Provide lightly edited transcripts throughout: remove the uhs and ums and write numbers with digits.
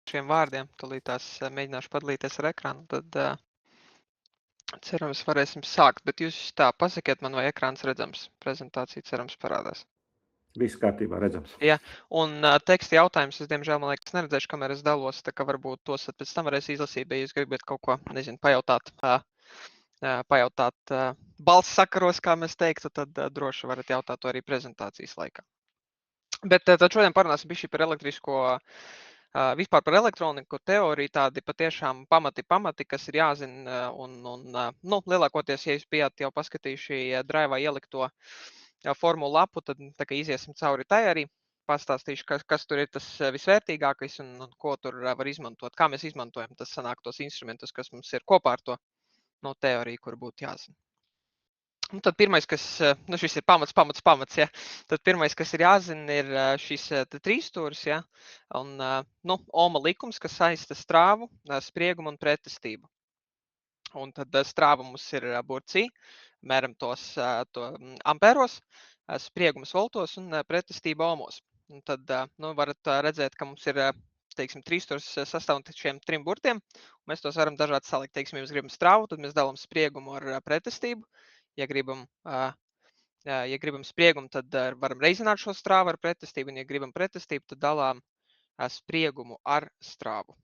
šiem vārdiem. Tūlītās mēģināšu padalīties ar ekrānu, tad cerams varēsim sākt. Bet jūs tā pasakiet man, vai ekrāns redzams. Prezentācija cerams parādās. Viss kārtībā redzams. Ja, un teksta jautājums, es diemžēl, man liekas, neredzēšu, kamēr es dalos, tā kā varbūt tos pēc tam varēs izlasīt, ja jūs gribat kaut ko, nezinu, pajautāt balss sakaros, kā mēs teiktu, tad droši varat jautāt to arī prezentācijas laikā. Bet tad šodien parunāsim bišķi par elektrisko, vispār par elektroniku teoriju, tādi patiešām pamati, kas ir jāzina, un lielākoties, ja jūs bijāt jau paskatījuši Drive'ā ielikto formulu lapu, tad tā kā iziesim cauri tai arī, pastāstīšu, kas tur ir tas visvērtīgākais un ko tur var izmantot, kā mēs izmantojam tas sanāk tos instrumentus, kas mums ir kopā ar to teoriju, kur būtu jāzina. Un tad pirmais, kas, šis ir pamats, ja. Tad pirmais, kas ir jāzina, ir šis trīsstūris, ja, un, Ohma likums, kas saista strāvu, spriegumu un pretestību. Un tad strāva mums ir burts I, mēram to ampēros, spriegumus voltos un pretestība ohmos. Un tad, varat redzēt, ka mums ir, teiksim, trīsstūris sastāv no šiem trim burtiem, un mēs tos varam dažādi salikt. Teiksim, ja mēs gribam strāvu, tad mēs dalām spriegumu ar pretestību. Ja gribam spriegumu, tad varam reizināt šo strāvu ar pretestību, un ja gribam pretestību, tad dalām spriegumu ar strāvu.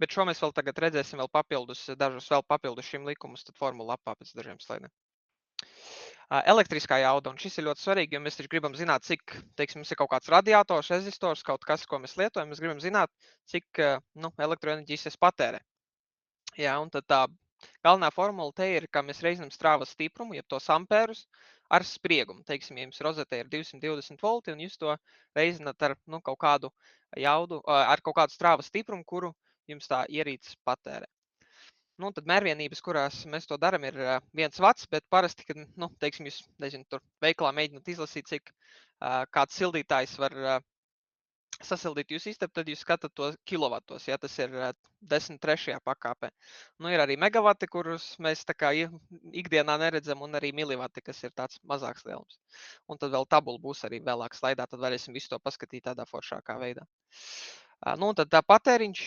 Bet šo mēs vēl tagad redzēsim vēl papildus šim likumus, tad formula lapā pēc dažiem slaidiem. Elektriskā jauda, un šis ir ļoti svarīgi, jo mēs taču gribam zināt, cik, teiksim, mums ir kaut kāds radiators, rezistors, kaut kas, ko mēs lietojam, mēs gribam zināt, cik elektroenerģijas es patērē. Jā, un tad tā galvenā formula te ir, ka mēs reizinām strāvas stiprumu, jeb tos ampērus, ar spriegumu. Teiksim, ja jums rozetē ir 220 volti, un jūs to reizināt ar kaut kādu jaudu, ar kaut kādu strāvas stiprumu, kuru jums tā ierīces patērē. Tad mērvienības, kurās mēs to darām, ir 1 vats, bet parasti, kad, teiksim, jūs, nezinu, tur veikalā mēģināt izlasīt, cik kāds sildītājs var sasildīt jūsu istabu, tad jūs skatāt to kilovatos, ja tas ir 10.3. pakāpē. Ir arī megavati, kurus mēs tā kā ikdienā neredzam, un arī milivati, kas ir tāds mazāks lielums. Un tad vēl tabula būs arī vēlāk slaidā, tad varēsim visu to paskatīt tādā foršākā veidā. Un tad tā patēriņš,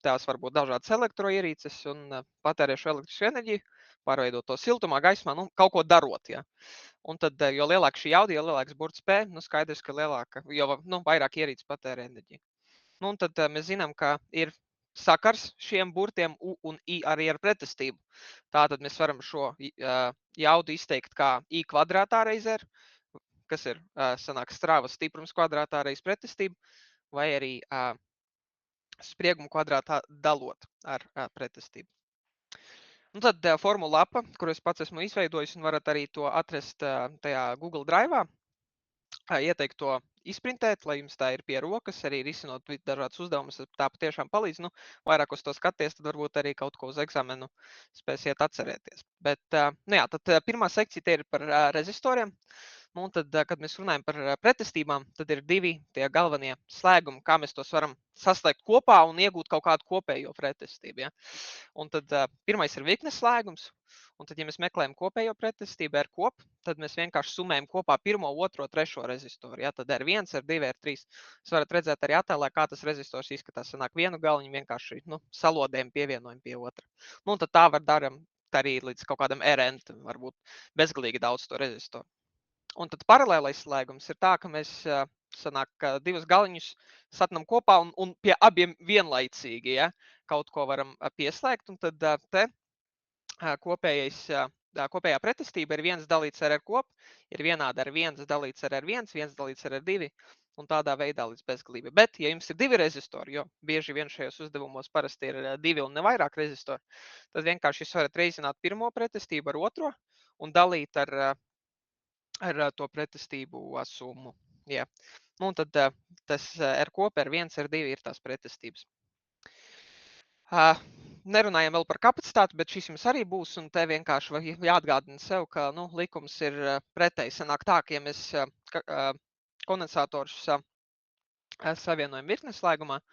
tās var būt dažādas elektroierīces un patērēšu elektrisku enerģiju, pārveidot to siltumā, gaismā, kaut ko darot, ja. Un tad, jo lielāka šī jauda, jo lielāks burts P, skaidrs, ka vairāk ierīces patērē enerģiju. Un tad mēs zinām, ka ir sakars šiem burtiem U un I arī ar pretestību. Tātad mēs varam šo jaudu izteikt kā I kvadrātā reiz R, kas ir sanāk strāvas stiprums kvadrātā reiz pretestību, vai arī spriegumu kvadrātā dalot ar pretestību. Un tad formula lapa, kuru es pats esmu izveidojis, un varat arī to atrast tajā Google Drive'ā. Ieteikt to izprintēt, lai jums tā ir pie rokas, arī risinot dažādas uzdevumus, tā patiešām palīdz. Vairāk uz to skaties, tad varbūt arī kaut ko uz eksāmenu spēsiet atcerēties. Bet, tad pirmā sekcija te ir par rezistoriem. Un tad, kad mēs runājam par pretestībām, tad ir divi tie galvenie slēgumi, kā mēs tos varam saslēgt kopā un iegūt kaut kādu kopējo pretestību. Ja? Un tad pirmais ir virknes slēgums. Un tad, ja mēs meklējam kopējo pretestību ar kopu, tad mēs vienkārši summējam kopā 1, 2, 3 rezistoru. Ja? Tad R1, R2, R3. Jūs varat redzēt arī attēlā, kā tas rezistors izskatās. Sanāk vienu galiņu vienkārši salodēm pievienojam pie otra. Un tad tā var darām arī līdz kaut kādam RN, varbūt bezgalīgi daudz to rezistoru. Un tad paralēlais slēgums ir tā, ka mēs divus galiņus satnam kopā un pie abiem vienlaicīgi, ja, kaut ko varam pieslēgt. Un tad te kopējā pretestība ir 1 dalīts ar R kopu, ir vienāda ar 1 dalīts ar R1, 1 dalīts ar R2 un tādā veidā līdz bezgalībai. Bet, ja jums ir 2 rezistori, jo bieži vien šajos uzdevumos parasti ir 2 un ne vairāk rezistori, tad vienkārši jūs varat reizināt pirmo pretestību ar otro un dalīt ar to pretestību summu. Ja. Un tad tas R kopa, R1, R2 ir tās pretestības. Nerunājam vēl par kapacitāti, bet šis jums arī būs, un te vienkārši jāatgādina sev, ka likums ir pretēji. Sanāk tā, ka ja mēs kondensatorus savienojam virknes slēgumā,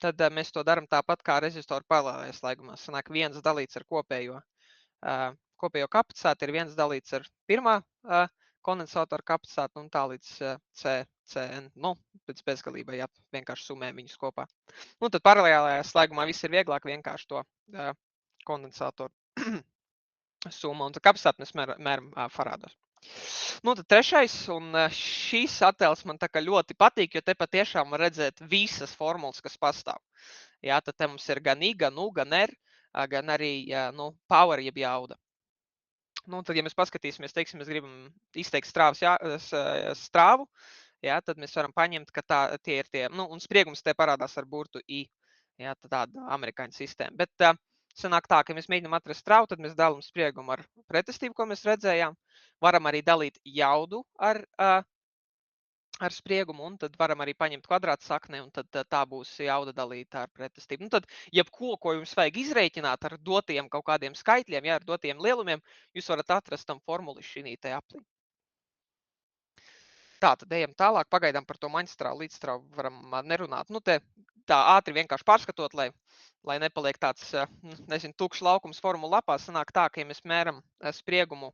tad mēs to darām tāpat kā rezistoru paralēlajā slēgumā. Sanāk 1 dalīts ar kopējo kapacitāti, ir 1 dalīts ar pirmā kondensatora kapacitāti un tā līdz C CN, nu, pēc bezgalībai, jā, vienkārši sumējam viņus kopā. Nu, tad paralēlajā slēgumā viss ir vieglāk vienkārši to kondensātoru summu, un tad kapacitāti mēs mēram farādos. Nu, tad trešais, un šīs attēls man tā kā ļoti patīk, jo te patiešām var redzēt visas formulas, kas pastāv. Jā, tad te mums ir gan I, gan U, gan R, gan arī, nu, power jeb jauda. Nu, tad, ja mēs paskatīsimies, teiksim, mēs gribam izteikt strāvu, jā, tad mēs varam paņemt, ka tie ir tie, nu, un spriegums te parādās ar burtu I, jā, tāda amerikāņu sistēma. Bet sanāk tā, ka mēs mēģinām atrast strāvu, tad mēs dalām spriegumu ar pretestību, ko mēs redzējām. Varam arī dalīt jaudu ar spriegumu, un tad varam arī paņemt kvadrātu sakni, un tad tā būs jauda dalīta ar pretestību. Nu, tad, jebko, ko jums vajag izrēķināt ar dotiem kaut kādiem skaitļiem, ja ar dotiem lielumiem, jūs varat atrast tam formuli šī te aplī. Tā, tad ejam tālāk, pagaidām par to maņstrāvu, līdzstrāvu varam nerunāt. Nu, te tā ātri vienkārši pārskatot, lai nepaliek tāds, nezinu, tukšs laukums formulu lapā, sanāk tā, ka ja mēs mēram spriegumu,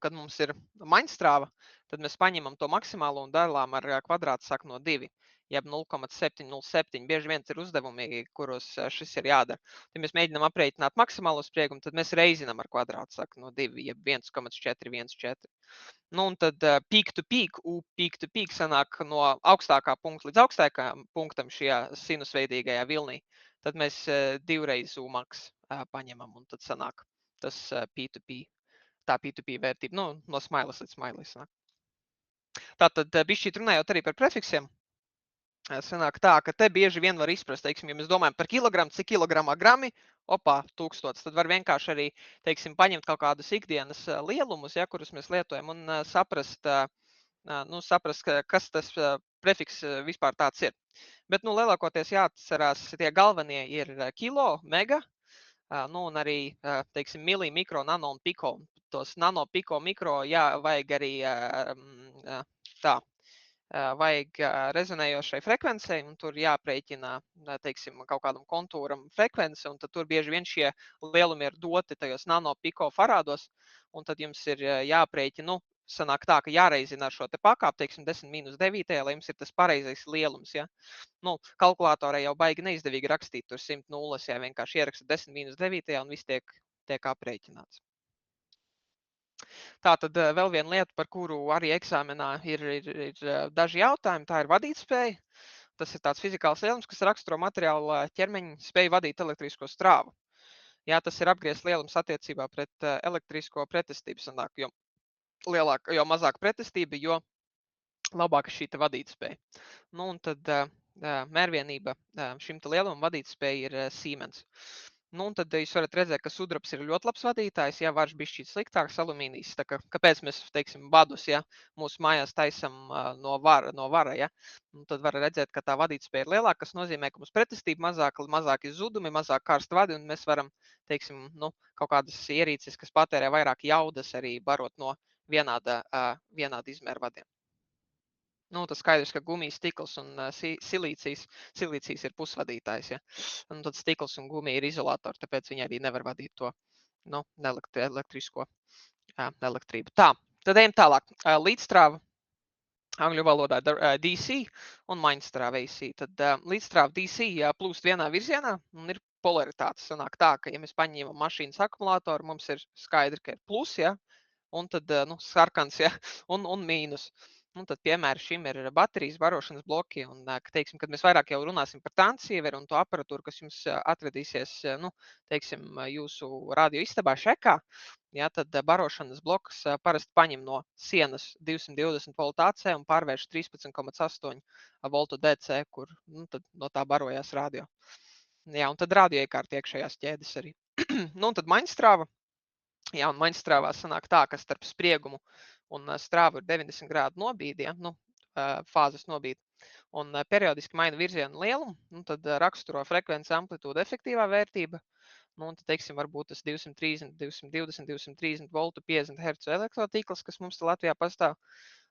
kad mums ir maņstrāva, tad mēs paņemam to maksimālo un dalām ar kvadrātu sakni no 2, jeb 0,707. Bieži vien ir uzdevumi, kuros šis ir jādara. Ja mēs mēģinām aprēķināt maksimālo spriegumu, tad mēs reizinām ar kvadrātu sakni no 2, jeb 1,414. Nu, un tad peak to peak sanāk no augstākā punkta līdz augstākajam punktam šajā sinusveidīgajā vilnī. Tad mēs divreiz U-max paņemam, un tad sanāk tas P2P. Tā P2P vērtība, nu, no smailes līdz smailes. Tātad, bišķīt runājot arī par prefiksiem, sanāk tā, ka te bieži vien var izprast, teiksim, ja mēs domājam par kilogramu, cik kilogramā grami, 1000, tad var vienkārši arī, teiksim, paņemt kaut kādus ikdienas lielumus, ja, kurus mēs lietojam, un saprast, kas tas prefiks vispār tāds ir. Bet, nu, lielākoties jāatcerās, tie galvenie ir kilo, mega, nu, un arī, teiksim, mili, mikro, nano un piko. Tos nano, piko, mikro, jā, vajag arī vajag rezonējošai frekvencei, un tur jāprēķina, teiksim, kaut kādam kontūram frekvence, un tad tur bieži vien šie lielumi ir doti tajos nano, piko farādos, un tad jums ir jāprēķina, nu, sanāk tā, ka jāreizina ar šo te pakāpi, teiksim, 10-9, lai jums ir tas pareizais lielums, ja. Nu, kalkulātorē jau baigi neizdevīgi rakstīt tur 100 nulles, ja vienkārši ieraksta 10-9, un viss tiek aprēķināts. Tā tad vēl viena lieta, par kuru arī eksāmenā ir daži jautājumi, tā ir vadītspēja. Tas ir tāds fizikāls lielums, kas raksturo materiālu ķermeņa spēju vadīt elektrisko strāvu. Jā, tas ir apgriezts lielums attiecībā pret elektrisko pretestību sanāk, jo mazāk pretestība, jo labāka šī vadītspēja. Nu, un tad mērvienība šim lielumam vadītspēja ir Siemens. Nu, un tad jūs varat redzēt, ka sudrabs ir ļoti labs vadītājs, ja varš bišķīt sliktāks alumīnijs. Tā kā, kāpēc mēs, teiksim, badus, ja mūsu mājās taisam no vara, ja? Un tad var redzēt, ka tā vadītspēja ir lielāka, kas nozīmē, ka mums pretestība mazāki zudumi, mazāk karst vadi, un mēs varam, teiksim, nu, kaut kādas ierīces, kas patērē vairāk jaudas, arī barot no vienāda izmēra vadiem. Nu, tas skaidrs, ka gumijas, stikls un silīcijas ir pusvadītājs. Ja? Un tad stikls un gumija ir izolatori, tāpēc viņi arī nevar vadīt to elektrisko elektrību. Tā, tad ejam tālāk. Līdzstrāva angļu valodā DC un maņstrāva AC. Tad līdzstrāva DC plūst vienā virzienā un ir polaritāte. Sanāk tā, ka ja mēs paņemam mašīnas akumulātoru, mums ir skaidri, ka ir plus, ja? Un tad sarkans, ja? un mīnus. Un tad, piemēram, šim ir baterijas barošanas bloki, un, teiksim, kad mēs vairāk jau runāsim par transceiveru un to aparatūru, kas jums atradīsies, nu, teiksim, jūsu radioistabā šekā, ja, tad barošanas bloks parasti paņem no sienas 220 voltu AC un pārvērš 13,8 voltu DC, kur, nu, tad no tā barojās radio. Jā, un tad radio iekārt iekšējās ķēdes arī. Nu, un tad maņstrāva. Jā, un maņstrāvā sanāk tā, ka starp spriegumu un strāvu ir 90 grādu nobīdi, ja? Nu, fāzes nobīdi. Un periodiski maina virzienu lielumu, nu, tad raksturo frekvenci, amplitūda, efektīvā vērtība. Nu, un tad, teiksim, varbūt tas 230, 220, 230 voltu 50 Hz elektrotīkls, kas mums Latvijā pastāv.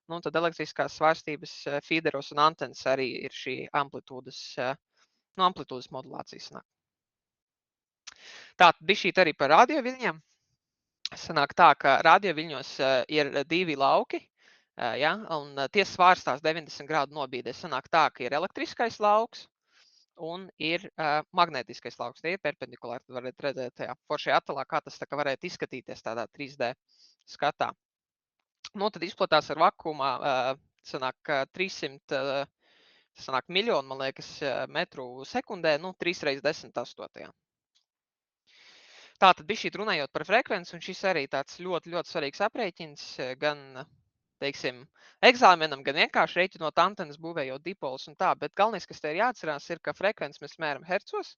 Nu, un tad elektriskās svārstības feederos un antenas arī ir šī amplitūdas modulācijas. Tā, bišķīt arī par radioviļņiem. Sanāk tā, ka radioviļņos ir divi lauki. Ja? Un tiesa svārstās 90 grādu nobīdē. Sanāk tā, ka ir elektriskais lauks un ir magnētiskais lauks. Tie ir perpendikulāri. Tad varat redzēt tajā foršajā attēlā, kā tas tā kā varētu izskatīties tādā 3D skatā. Nu, tad izplatās ar vakumā, sanāk 300, sanāk miljonu, man liekas, metru sekundē, nu, 3 reizes 10 8. Tātad bija šī runājot par frekvenci, un šis arī tāds ļoti, ļoti svarīgs aprēķins, gan, teiksim, eksāmenam, gan vienkārši rēķinot antenas, būvējot dipolus un tā, bet galvenais, kas te ir jāatcerās, ir, ka frekvenci mēs mēram hercos,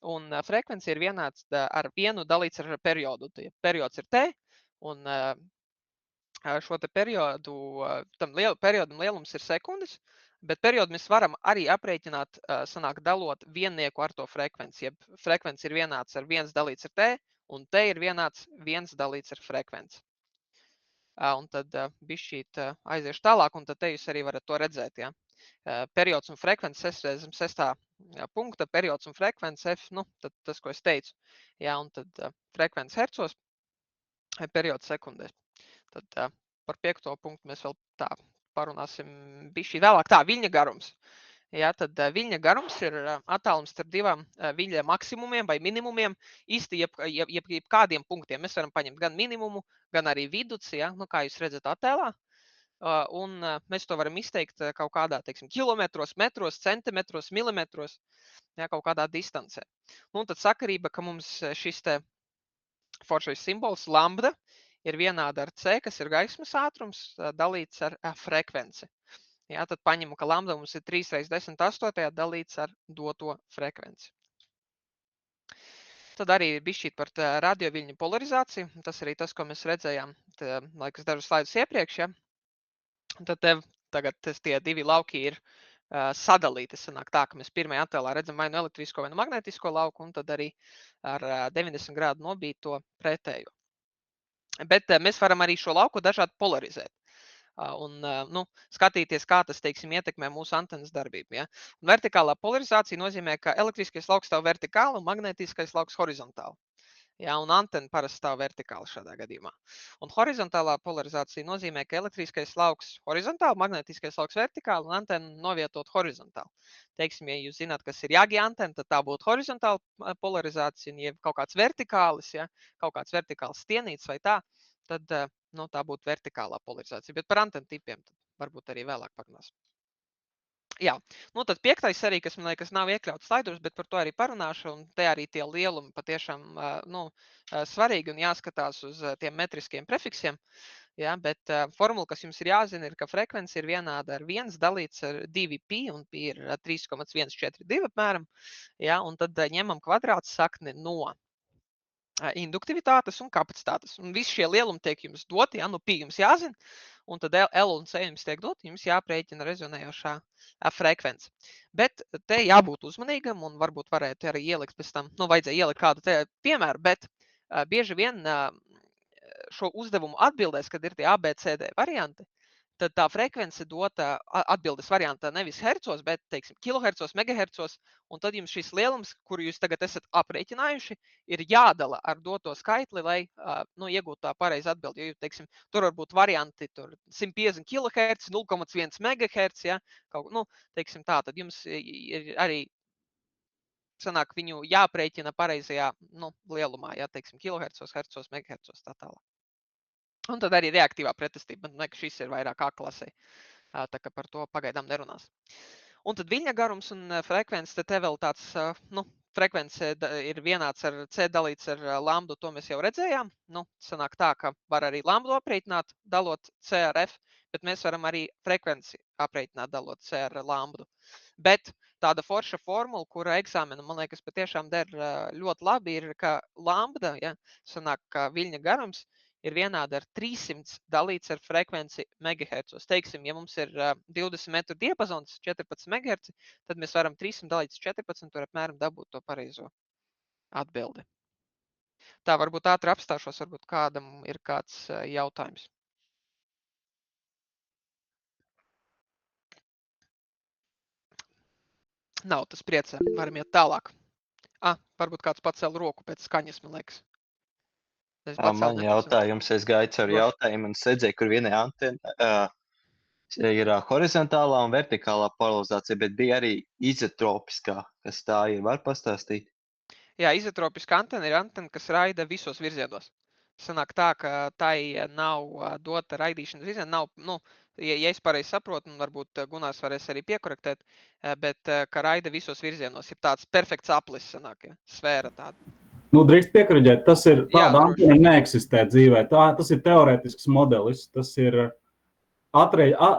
un frekvenci ir vienāds ar vienu dalīts ar periodu. Periods ir T, un šo te periodu, periodam lielums ir sekundes, bet periodu mēs varam arī aprēķināt, sanāk dalot viennieku ar to frekvenci. Jeb frekvenci ir vienāds ar 1 dalīts ar T, un T ir vienāds 1 dalīts ar frekvenci. Un tad bišķīt aiziešu tālāk, un tad te jūs arī varat to redzēt. Ja? Periods un frekvence zem 6. punkta, periods un frekvence F, nu, tad tas, ko es teicu. Ja? Un tad frekvence hercos, periods sekundēs. Tad par 5. punktu mēs vēl tā parunāsim bišķi vēlāk. Tā, viļņa garums. Ja, tad viļņa garums ir attālums starp divām viļņa maksimumiem vai minimumiem. Īsti jebkādiem punktiem mēs varam paņemt gan minimumu, gan arī viduci, ja, nu, kā jūs redzat attēlā. Un mēs to varam izteikt kaut kādā, teiksim, kilometros, metros, centimetros, milimetros, ja, kaut kādā distancē. Nu, un tad sakarība, ka mums šis te foršais simbols lambda ir vienāda ar C, kas ir gaismas ātrums, dalīts ar frekvenci. Ja, tad paņemu, ka lambda mums ir 3 reizes 10 8 dalīts ar doto frekvenci. Tad arī bišķīt par radioviļņu polarizāciju. Tas arī tas, ko mēs redzējām, laikas dažus slaidus iepriekš. Ja. Tad tagad tie divi lauki ir sadalīti. Sanāk tā, ka mēs pirmajā attēlā redzam vai nu elektrisko vai nu magnētisko lauku, un tad arī ar 90 grādu nobīt to pretējo. Bet mēs varam arī šo lauku dažādi polarizēt. Un nu, skatīties, kā tas, teiksim, ietekmē mūsu antenas darbību. Ja? Un vertikālā polarizācija nozīmē, ka elektriskais lauks stāv vertikāli un magnētiskais lauks horizontāli. Ja? Un antena parasti stāv vertikāli šādā gadījumā. Un horizontālā polarizācija nozīmē, ka elektriskais lauks horizontāli, magnētiskais lauks vertikāli un antena novietot horizontāli. Teiksim, ja jūs zināt, kas ir jāgi antena, tad tā būtu horizontāla polarizācija, un ja kaut kāds vertikālis, ja? Kaut kāds vertikāls stienīts vai tā, tad nu, tā būtu vertikālā polarizācija. Bet par antenu tipiem varbūt arī vēlāk parunāsim. Jā, nu tad 5. arī, kas man liekas nav iekļauts slaidos, bet par to arī parunāšu, un te arī tie lielumi patiešām nu, svarīgi un jāskatās uz tiem metriskiem prefiksiem. Ja, bet formula, kas jums ir jāzina, ir, ka frekvence ir vienāda ar 1 dalīts ar 2pi, un pi ir 3,142 apmēram. Ja, un tad ņemam kvadrāts sakni no induktivitātes un kapacitātes. Un visi šie lielumi tiek jums doti, ja, nu pi jums jāzina, un tad L un C jums tiek doti, jums jāprēķina rezonējošā frekvence. Bet te jābūt uzmanīgam, un varbūt varētu arī ielikt pēc tam, nu, vajadzēja ielikt kādu te piemēru, bet bieži vien šo uzdevumu atbildēs, kad ir tie ABCD varianti, tad tā frekvence dota atbildes variantā nevis hercos, bet, teiksim, kilohercos, megahercos, un tad jums šis lielums, kuru jūs tagad esat aprēķinājuši, ir jādala ar doto skaitli, lai nu, iegūtu tā pareizi atbildi. Jo, teiksim, tur var būt varianti tur 150 kHz, 0,1 MHz, ja, kaut, nu, teiksim tā, tad jums ir arī sanāk viņu jāprēķina pareizajā nu, lielumā, ja, teiksim, kilohercos, hercos, megahercos, tā tālāk. Un tad arī reaktīvā pretestība, man liekas, šis ir vairāk A klasē, tā kā par to pagaidām nerunās. Un tad viļņa garums un frekvence, te vēl tāds, nu, frekvence ir vienāds ar C dalīts ar lambdu, to mēs jau redzējām. Nu, sanāk tā, ka var arī lambdu aprēķināt, dalot C ar F, bet mēs varam arī frekvenci aprēķināt, dalot C ar lambdu. Bet tāda forša formula, kura eksāmena, man liekas, patiešām der ļoti labi, ir, ka lambda, ja, sanāk, ka viļņa garums ir vienāda ar 300 dalīts ar frekvenci megahercos. Teiksim, ja mums ir 20 metru diapazons, 14 megaherci, tad mēs varam 300 dalīts 14, tur apmēram dabūt to pareizo atbildi. Tā, varbūt ātri apstāšos, varbūt kādam ir kāds jautājums. Nav tas priecē, varam iet tālāk. Varbūt kāds pacēl roku pēc skaņas, man liekas. Man jautājums, es gāju caur jautājumu un redzēju, kur vienai antena ir horizontālā un vertikālā polarizācija, bet bija arī izotropiskā, kas tā ir. Var pastāstīt? Jā, izotropiska antena ir antena, kas raida visos virzienos. Sanāk tā, ka tai nav dota raidīšanas virziena, nav, nu, ja es pareizi saprotu, un varbūt Gunārs varēs arī piekorektēt, bet ka raida visos virzienos, ir tāds perfekts aplis, sanāk, ja, sfēra tāda. Nu, drīkst piekriģēt, tas ir tāda Jā, antena neeksistē dzīvē. Tas ir teorētisks modelis, tas ir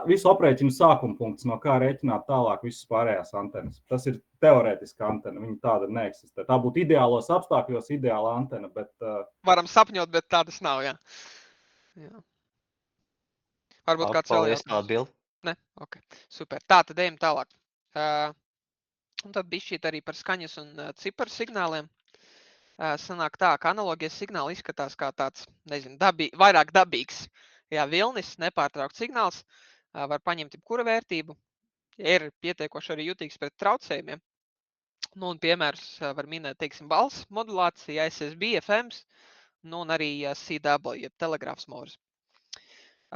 visu aprēķinu sākuma punkts, no kā rēķināt tālāk visas pārējās antenas. Tas ir teorētiska antena, viņa tāda neeksistē. Tā būtu ideālos apstākļos ideāla antena, bet... Varam sapņot, bet tādas nav, jā. Varbūt kāds vēl Paldies, kāda bilde? Ne? Ok, super. Tā, tad ejam tālāk. Un tad bišķīt arī par skaņas un ciparu signāliem. Sanāk tā, ka analogies signāli izskatās kā tāds, nezinu, vairāk dabīgs. Jā, vilnis, nepārtraukts signāls, var paņemt jebkura vērtību, ir pietiekoši arī jutīgs pret traucējumiem. Nu, un piemērs var minēt, teiksim, balss modulācija, SSB, FMs, nu, un arī CW, jeb telegrāfs mūris.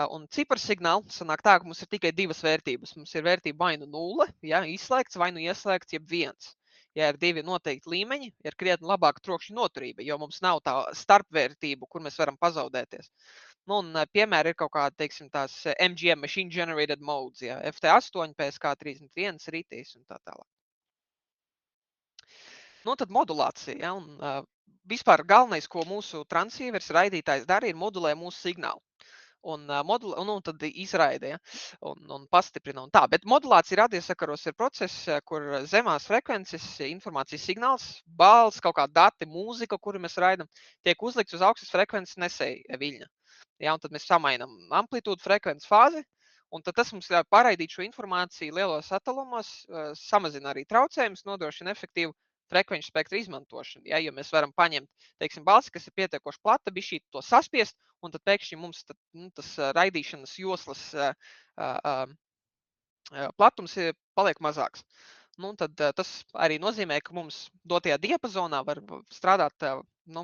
Un cipars signāli sanāk tā, ka mums ir tikai divas vērtības. Mums ir vērtība vai nu 0, ja, izslēgts, vai nu ieslēgts, jeb 1. Ja ir divi noteikti līmeņi, ir krietni labāka trokšņa noturība, jo mums nav tā starpvērtību, kur mēs varam pazaudēties. Nu, un piemēri ir kaut kādi, teiksim, tās MGM, Machine Generated Modes, ja, FT8, PSK31, RITIS un tā tālāk. Nu, tad modulācija, ja, un vispār galvenais, ko mūsu transīvers raidītājs dara, ir modulē mūsu signālu. Un tad izraida, ja, un pastiprina un tā. Bet modulācija radiosakaros ir process, kur zemās frekvences, informācijas signāls, balss, kaut kāda dati, mūzika, kuru mēs raidam, tiek uzlikts uz augstas frekvences nesēja viļņa. Ja, un tad mēs samainam amplitūdu, frekvences fāzi, un tad tas mums ļauj paraidīt šo informāciju lielos attālumos, samazina arī traucējumus, nodrošina efektīvu frekvenču spektru izmantošanu. Ja, jo mēs varam paņemt, teiksim, balsi, kas ir pietiekoši plata, bišķīt to saspiest, un tad pēkšņi mums tas raidīšanas joslas platums paliek mazāks. Nu, tad tas arī nozīmē, ka mums dotajā diapazonā var strādāt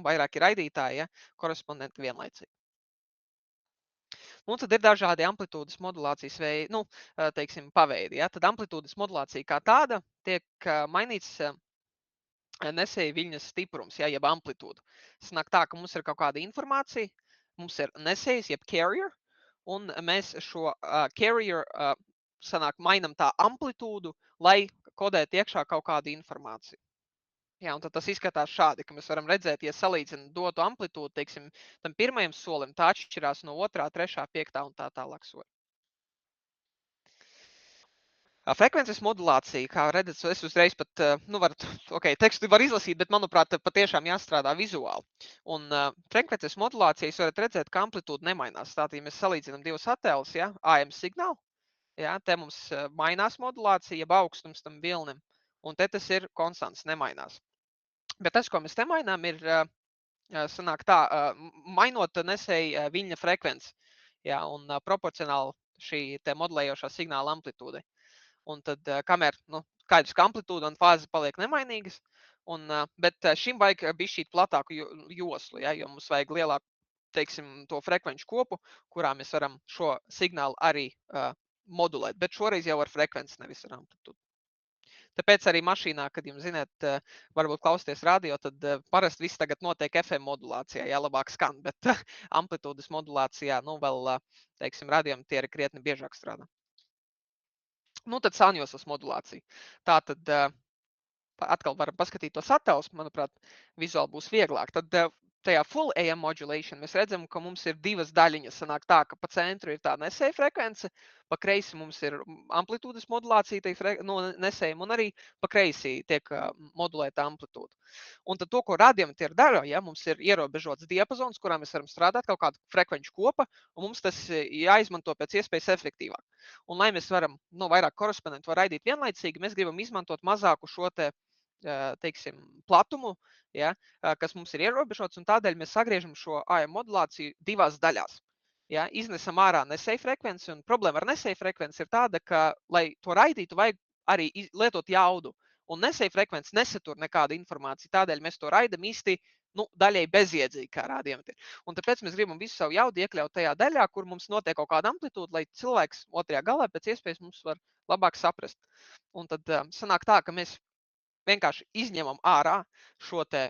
vairāki raidītāji, ja, korespondenti vienlaicīgi. Un tad ir dažādi amplitūdas modulācijas veidi, teiksim, paveidi. Ja? Tad amplitūdas modulācija kā tāda tiek mainīts nesēja viļņas stiprums, ja, jeb amplitūda. Sanāk tā, ka mums ir kaut kāda informācija, mums ir nesējas, jeb carrier, un mēs šo carrier mainam tā amplitūdu, lai kodētu iekšā kaut kādu informāciju. Jā, un tad tas izskatās šādi, ka mēs varam redzēt, ja salīdzinām dotu amplitūdu, teiksim, tam pirmajam solim, tā atšķirās no 2., 3., 5. un tā tālāk soli. Frekvences modulācija, kā redzat, es uzreiz pat, tekstu var izlasīt, bet, manuprāt, patiešām jāstrādā vizuāli. Un frekvences modulācija, jūs varat redzēt, ka amplitūda nemainās. Tātad, ja mēs salīdzinām divus attēlus, ja, AM signālu, ja, te mums mainās modulācija, jeb augstums tam vilnim, un te tas ir konstants, nemainās. Bet tas, ko mēs te mainām, ir, sanāk tā, mainot nesēja viļņa frekvenci, ja, un proporcionāli šī te modulējošā signāla amplitūdai. Un tad, kamēr, skaidrs, ka amplitūda un fāze paliek nemainīgas, bet šim vajag bišķīt platāku joslu, ja, jo mums vajag lielāku, teiksim, to frekvenču kopu, kurā mēs varam šo signālu arī modulēt, bet šoreiz jau ar frekvenci, nevis ar amplitūdu. Tāpēc arī mašīnā, kad jums, zināt, varbūt klausties radio, tad parasti viss tagad notiek FM modulācijā, jā, labāk skan, bet amplitūdas modulācijā, vēl, teiksim, radījumi tie ir krietni biežāk strādā. Tad sāņoslas modulācija. Tā tad atkal varam paskatīt tos attēlus, manuprāt, vizuāli būs vieglāk. Tad tajā full AM modulation mēs redzam, ka mums ir divas daļiņas. Sanāk tā, ka pa centru ir tā nesēja frekvence, pa kreisi mums ir amplitūdas modulācija nesējuma, un arī pa kreisi tiek modulēta amplitūda. Un tad to, ko radiometri dara, ja, mums ir ierobežots diapazons, kurā mēs varam strādāt kaut kādu frekvenču kopa, un mums tas jāizmanto pēc iespējas efektīvāk. Un lai mēs varam, vairāk korespondentu var raidīt vienlaicīgi, mēs gribam izmantot mazāku šo te, teiksim, platumu, ja, kas mums ir ierobežots, un tādēļ mēs sagriežam šo AM modulāciju divās daļās. Ja, iznesam ārā nesēja frekvenci, un problēma ar nesēja frekvenci ir tāda, ka, lai to raidītu, vajag arī lietot jaudu, un nesēja frekvenci nesatur nekādu informāciju, tādēļ mēs to raidam īsti daļai bezjēdzīgi kā radiometri. Un tāpēc mēs gribam visu savu jaudu iekļaut tajā daļā, kur mums notiek kaut kāda amplitūda, lai cilvēks otrajā galā pēc iespējas mums var labāk saprast. Un tad sanāk tā, ka mēs vienkārši izņemam ārā šo te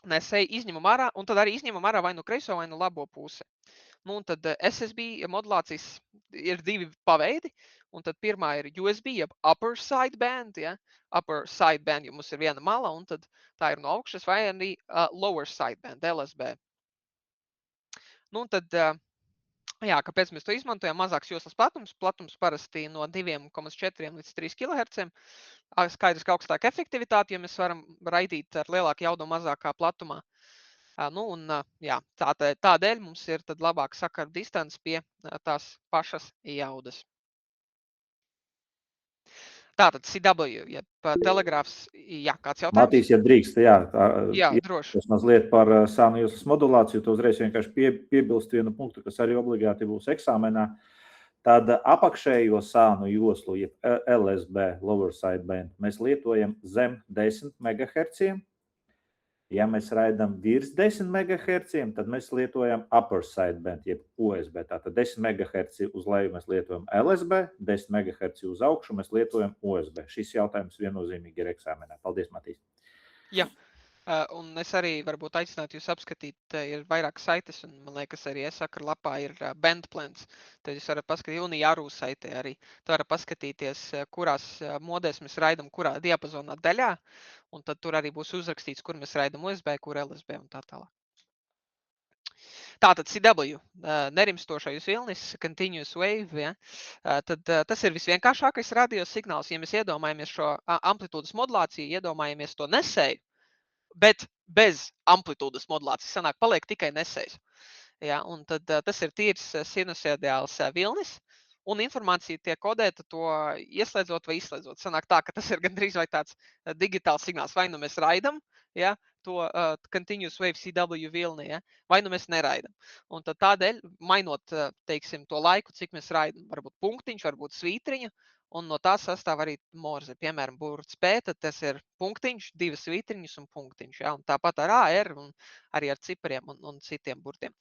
nesēju, izņemam ārā, un tad arī izņemam ārā vai nu kreiso, vai nu labo pusi. Un tad SSB modulācijas ir divi paveidi, un tad pirmā ir USB, jeb upper sideband, ja? Upper sideband, jo mums ir viena mala, un tad tā ir no augšas, vai arī lower sideband, LSB. Un tad, jā, kāpēc mēs to izmantojam? Mazāks joslas platums parasti no 2,4 līdz 3 kHz. Skaidrs, ka augstāka efektivitāte, jo mēs varam raidīt ar lielāku jaudu mazākā platumā. Jā, tādēļ mums ir tad labāk sakara distance pie tās pašas jaudas. Tātad CW, ja telegrāfs, jā, kāds jautājums? Matīs, ja drīkst, jā, droši. Mazliet par sānu joslas modulāciju, tu uzreiz vienkārši piebilst vienu punktu, kas arī obligāti būs eksāmenā. Tad apakšējo sānu joslu, jeb LSB, lower sideband, mēs lietojam zem 10 MHz. Ja mēs raidām virs 10 MHz, tad mēs lietojam upper sideband, jeb USB. Tātad 10 MHz uz leju mēs lietojam LSB, 10 MHz uz augšu mēs lietojam USB. Šis jautājums viennozīmīgi ir eksāmenā. Paldies, Matīs. Jā, un es arī varbūt aicinātu jūs apskatīt, ir vairāk saites, un man liekas arī sakara lapā ir bandplans. Tad jūs varat paskatīt, un Jāru saitē arī. Tu varat paskatīties, kurās modēs mēs raidam, kurā diapazonā daļā, un tad tur arī būs uzrakstīts, kur mēs raidam USB, kur LSB un tā tālāk. Tātad CW, nerimstošais vilnis, continuous wave, ja? Tad tas ir visvienkāršākais radio signāls. Ja mēs iedomājamies šo amplitūdas modulāciju, iedomājamies to nesēju, bet bez amplitūdas modulācijas sanāk paliek tikai nesējs. Ja? Un tad tas ir tīrs sinusoidāls vilnis, un informācija tiek kodēta to ieslēdzot vai izslēdzot. Sanāk tā, ka tas ir gandrīz vai tāds digitāls signāls. Vai nu mēs raidam, ja, to continuous wave CW vilni, ja, vai nu mēs neraidam. Un tad tādēļ, mainot, teiksim, to laiku, cik mēs raidam, varbūt punktiņš, varbūt svītriņa, un no tā sastāv arī morze. Piemēram, burts P, tad tas ir punktiņš, 2 svītriņas un punktiņš. Ja, un tāpat ar AR un arī ar cipariem un citiem burtiem.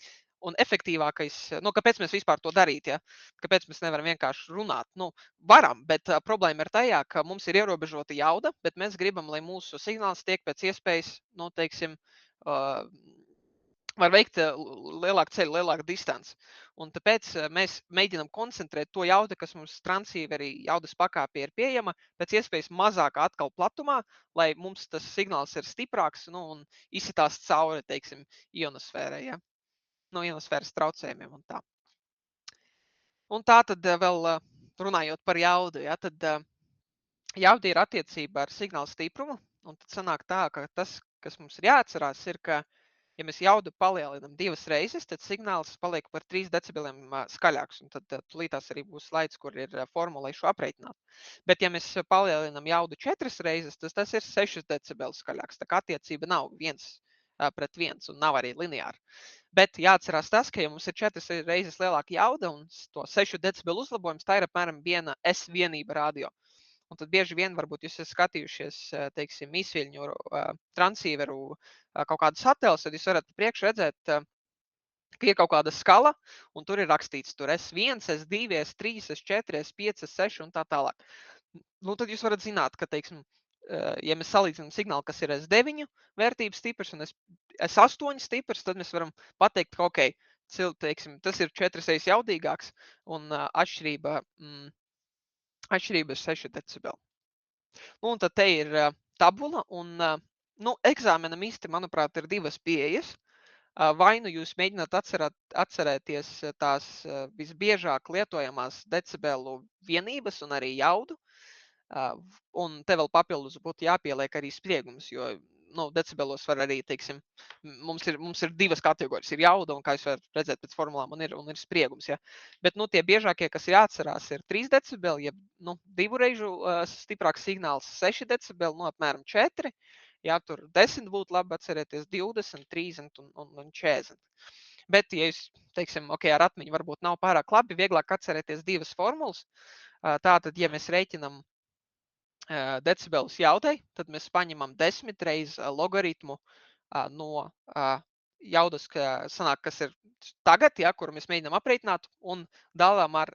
Un efektīvākais, kāpēc mēs vispār to darīt, ja? Kāpēc mēs nevaram vienkārši runāt? Varam, bet problēma ir tajā, ka mums ir ierobežota jauda, bet mēs gribam, lai mūsu signāls tiek pēc iespējas, teiksim, var veikt lielāku ceļu, lielāku distanci. Un tāpēc mēs mēģinam koncentrēt to jaudu, kas mums transīverī jaudas pakāpē ir pieejama, pēc iespējas mazākā atkal platumā, lai mums tas signāls ir stiprāks un izsitās cauri, teiksim, ionosfērai, ja? No ionosfēras traucējumiem un tā. Un tā tad vēl runājot par jaudu, ja, tad jauda ir attiecība ar signāla stiprumu, un tad sanāk tā, ka tas, kas mums ir jāatcerās, ir, ka, ja mēs jaudu palielinam 2 reizes, tad signāls paliek par 3 decibeliem skaļāks, un tad tulītās arī būs slaids, kur ir formula, lai šo aprēķinātu. Bet, ja mēs palielinam jaudu 4 reizes, tad tas ir 6 decibeli skaļāks, tā kā attiecība nav 1 pret 1 un nav arī lineāra. Bet jāatcerās tas, ka ja mums ir 4 reizes lielāka jauda un to 6 decibelu uzlabojums, tā ir apmēram viena S vienība radio. Un tad bieži vien varbūt jūs esat skatījušies, teiksim, īsviļņu transīveru kaut kādus attēlus, tad jūs varat priekš redzēt, ka ir kaut kāda skala, un tur ir rakstīts tur S1, S2, S3, S4, S5, S6 un tā tālāk. Tad jūs varat zināt, ka, teiksim, ja mēs salīdzinām signālu, kas ir S9 vērtības stiprs un S8 stiprs, tad mēs varam pateikt, ka, teiksim, tas ir 4 reizes jaudīgāks un atšķirība ir 6 decibeli. Un tad te ir tabula un eksāmenam īsti, manuprāt, ir 2 pieejas. Vai nu jūs mēģināt atcerēties tās visbiežāk lietojamās decibelu vienības un arī jaudu, un te vēl papildus būtu jāpieliek arī spriegums, jo decibelos var arī, teiksim, mums ir 2 kategorijas, ir jauda un, kā jūs varat redzēt pēc formulām, un ir spriegums, ja. Bet, tie biežākie, kas ir jāatcerās, ir 3 decibeli, ja 2 reižu stiprāks signāls 6 decibeli, apmēram 4, ja tur 10 būtu labi atcerēties 20, 30 un 40. Bet, ja jūs, teiksim, ar atmiņu varbūt nav pārāk labi, vieglāk atcerēties 2 formulas, tātad, ja mēs rēķinam decibelus jaudai, tad mēs paņemam 10 reiz logaritmu no jaudas, kas ir tagad, ja, kuru mēs mēģinām aprēķināt, un dalām ar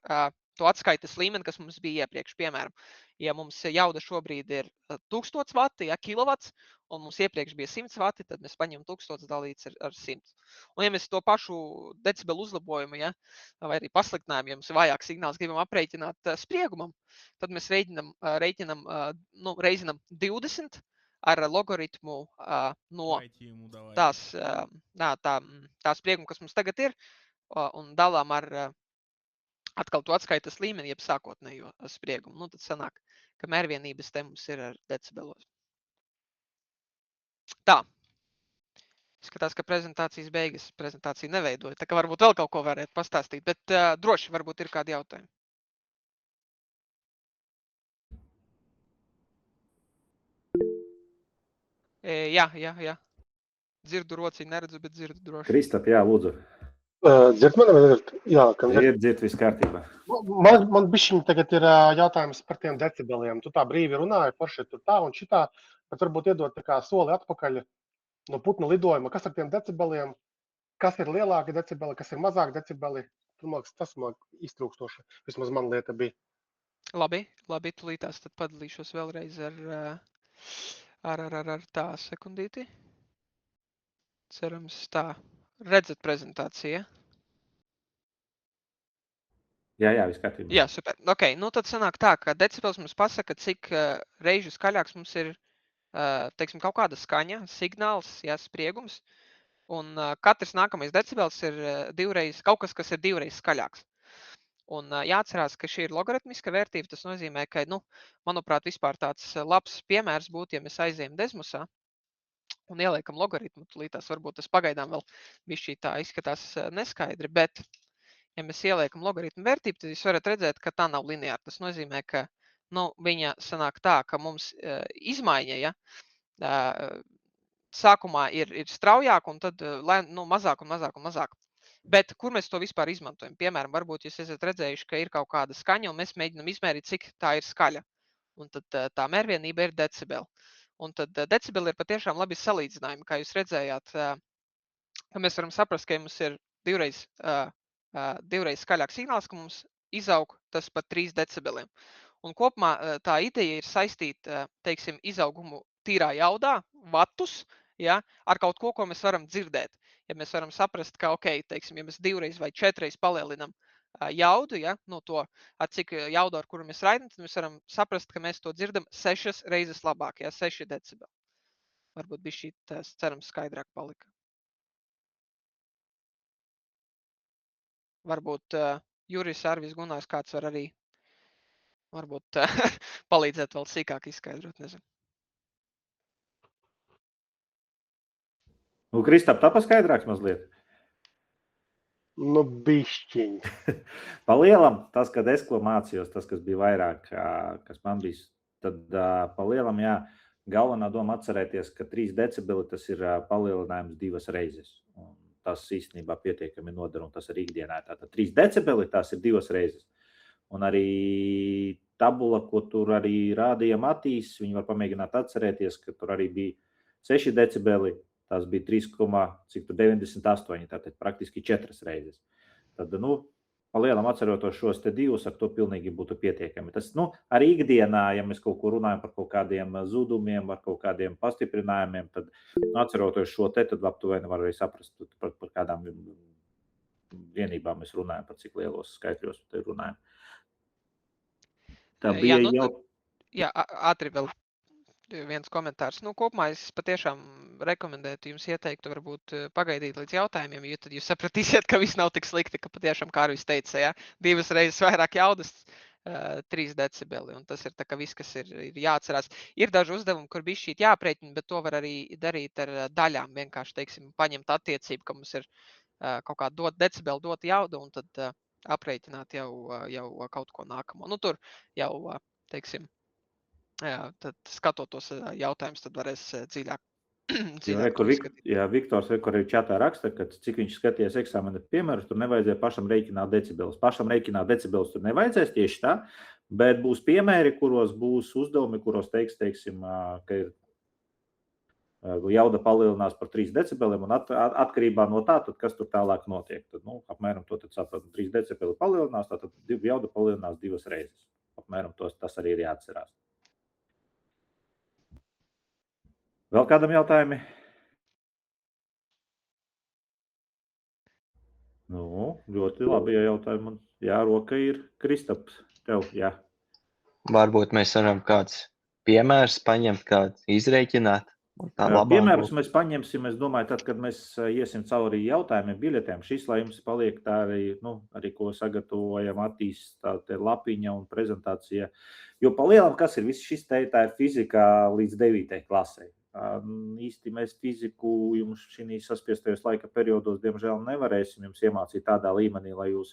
to atskaites līmeni, kas mums bija iepriekš. Piemēram, ja mums jauda šobrīd ir 1000 vati, ja, kilovats, un mums iepriekš bija 100 vati, tad mēs paņemam 1000 dalīts ar 100. Un ja mēs to pašu decibelu uzlabojumu, ja, vai arī pasliktinājumu, ja mums ir vājāks signāls, gribam aprēķināt spriegumam, tad mēs reiķinam reizinam 20 ar logaritmu no tā sprieguma, kas mums tagad ir, un dalām ar atkal to atskaitas līmeni, jeb sākotnējo spriegumu. Nu, tad sanāk, ka mērvienības te mums ir ar decibelos. Tā. Skatās, ka prezentācijas beigas. Prezentācija neveidoja. Tā kā varbūt vēl kaut ko varētu pastāstīt, bet droši varbūt ir kādi jautājumi. Jā. Dzirdu rociņu, neredzu, bet dzirdu droši. Kristap, jā, lūdzu. Dzird mani, vai dzird? Jā, kam dzird viss kārtībā. Man bišķiņ tagad ir jautājums par tiem decibeliem. Tu tā brīvi runāji, forši tur tā un šitā, bet varbūt iedot tā kā soli atpakaļ no putnu lidojuma. Kas ar tiem decibeliem? Kas ir lielāki decibeli, kas ir mazāki decibeli? Tas man iztrūkstoši. Vismaz man lieta bija. Labi, tūlītās tad padalīšos vēlreiz ar tā sekundīti. Cerams tā. Redzat prezentāciju, ja? Jā, viss kārtībā. Jā, super. Ok, nu tad sanāk tā, ka decibels mums pasaka, cik reižu skaļāks mums ir, teiksim, kaut kāda skaņa, signāls, jā, spriegums, un katrs nākamais decibels ir kaut kas, kas ir divreiz skaļāks. Un jāatcerās, ka šī ir logaritmiska vērtība, tas nozīmē, ka, manuprāt, vispār tāds labs piemērs būtu, ja mēs aizējam Desmusā, un ieliekam logaritmu, tūlītās varbūt tas pagaidām vēl bišķī tā izskatās neskaidri, bet, ja mēs ieliekam logaritmu vērtību, tad jūs varat redzēt, ka tā nav lineāra. Tas nozīmē, ka, viņa sanāk tā, ka mums izmaiņa, ja, sākumā ir straujāk, un tad mazāk un mazāk. Bet kur mēs to vispār izmantojam? Piemēram, varbūt jūs esat redzējuši, ka ir kaut kāda skaņa, un mēs mēģinam izmērīt, cik tā ir skaļa. Un tad tā mērvienība ir decibeli. Un tad decibeli ir patiešām labi salīdzinājumi, kā jūs redzējāt, ka mēs varam saprast, ka mums ir divreiz skaļāks signāls, ka mums izaug tas pat 3 decibeliem. Un kopumā tā ideja ir saistīta, teiksim, izaugumu tīrā jaudā, vatus, ja, ar kaut ko mēs varam dzirdēt. Ja mēs varam saprast, ka, teiksim, ja mēs 2 vai 4 palielinam jaudu, ja, to, ar cik jaudu, ar kuru mēs raidam, tad mēs varam saprast, ka mēs to dzirdam 6 reizes labāk, ja, 6 decibeli. Varbūt bija šī, cerams, skaidrāk palika. Varbūt Jurijs, Arvis, Gunārs kāds var arī varbūt palīdzēt vēl sīkāk izskaidrot, nezinu. Kristap, tā paskaidrāks mazliet? Bišķiņ. Palielam, tas, kad es ko mācījos, tas, kas bija vairāk, kas man bija, tad palielam, jā, galvenā doma atcerēties, ka 3 decibeli tas ir palielinājums 2 reizes. Un tas īstenībā pietiekami nodara, un tas arī ikdienā. Tātad 3 decibeli, tas ir 2 reizes. Un arī tabula, ko tur arī rādīja Matīs, viņi var pamēģināt atcerēties, ka tur arī bija 6 decibeli, tas bija 3,98, tātad praktiski 4 reizes. Tad, palielam atcerotos šos te 2, ar to pilnīgi būtu pietiekami. Tas, arī ikdienā, ja mēs kaut ko runājam par kaut kādiem zudumiem, par kaut kādiem pastiprinājumiem, tad atcerotos šo te, tad aptuveni var arī saprast, par kādām vienībām mēs runājam, par cik lielos skaitļos te runājam. Tā bija Jā, ātri vēl viens komentārs. Kopumā es patiešām rekomendētu jums ieteiktu varbūt pagaidīt līdz jautājumiem, jo tad jūs sapratīsiet, ka viss nav tik slikti, ka patiešām, kā Arvis teica, ja, 2 reizes vairāk jaudas, 3 decibeli, un tas ir tā, ka viss, kas ir jāatcerās. Ir daži uzdevumi, kur bija šīt jāprēķina, bet to var arī darīt ar daļām, vienkārši, teiksim, paņemt attiecību, ka mums ir kaut kā dot decibeli, dot jaudu, un tad aprēķināt jau kaut ko nākamo. Tur jau, teiksim, tad skatotos jautājumus, tad varēs dziļāk izskatīt. Jā, Viktors arī čatā raksta, ka cik viņš skaties eksāmena piemērus, tur nevajadzēja pašam rēķināt decibelus. Pašam rēķināt decibelus tur nevajadzēs tieši tā, bet būs piemēri, kuros būs uzdevumi, kuros teiksim, ka ir jauda palielinās par 3 decibeliem, un atkarībā no tā, tad kas tur tālāk notiek. Tad, apmēram to saprot, 3 decibeli palielinās, tātad jauda palielinās 2 reizes. Apmēram tas arī ir jāatcerās. Vēl kādam jautājumi? Ļoti labi, ja jautājumi. Jā, roka ir. Kristaps, tev, jā. Varbūt mēs varam kāds piemērs paņemt, kāds izrēķināt. Piemērus mēs paņemsim, es domāju, tad, kad mēs iesim cauri jautājumiem, biļetēm, šis, lai jums paliek tā arī ko sagatavojam, attīst tā lapiņa un prezentācija. Jo pa lielam, kas ir viss šis tā ir fizikā līdz 9. klasē. Īsti mēs fiziku jums šī saspiestajos laika periodos, diemžēl, nevarēsim jums iemācīt tādā līmenī, lai jūs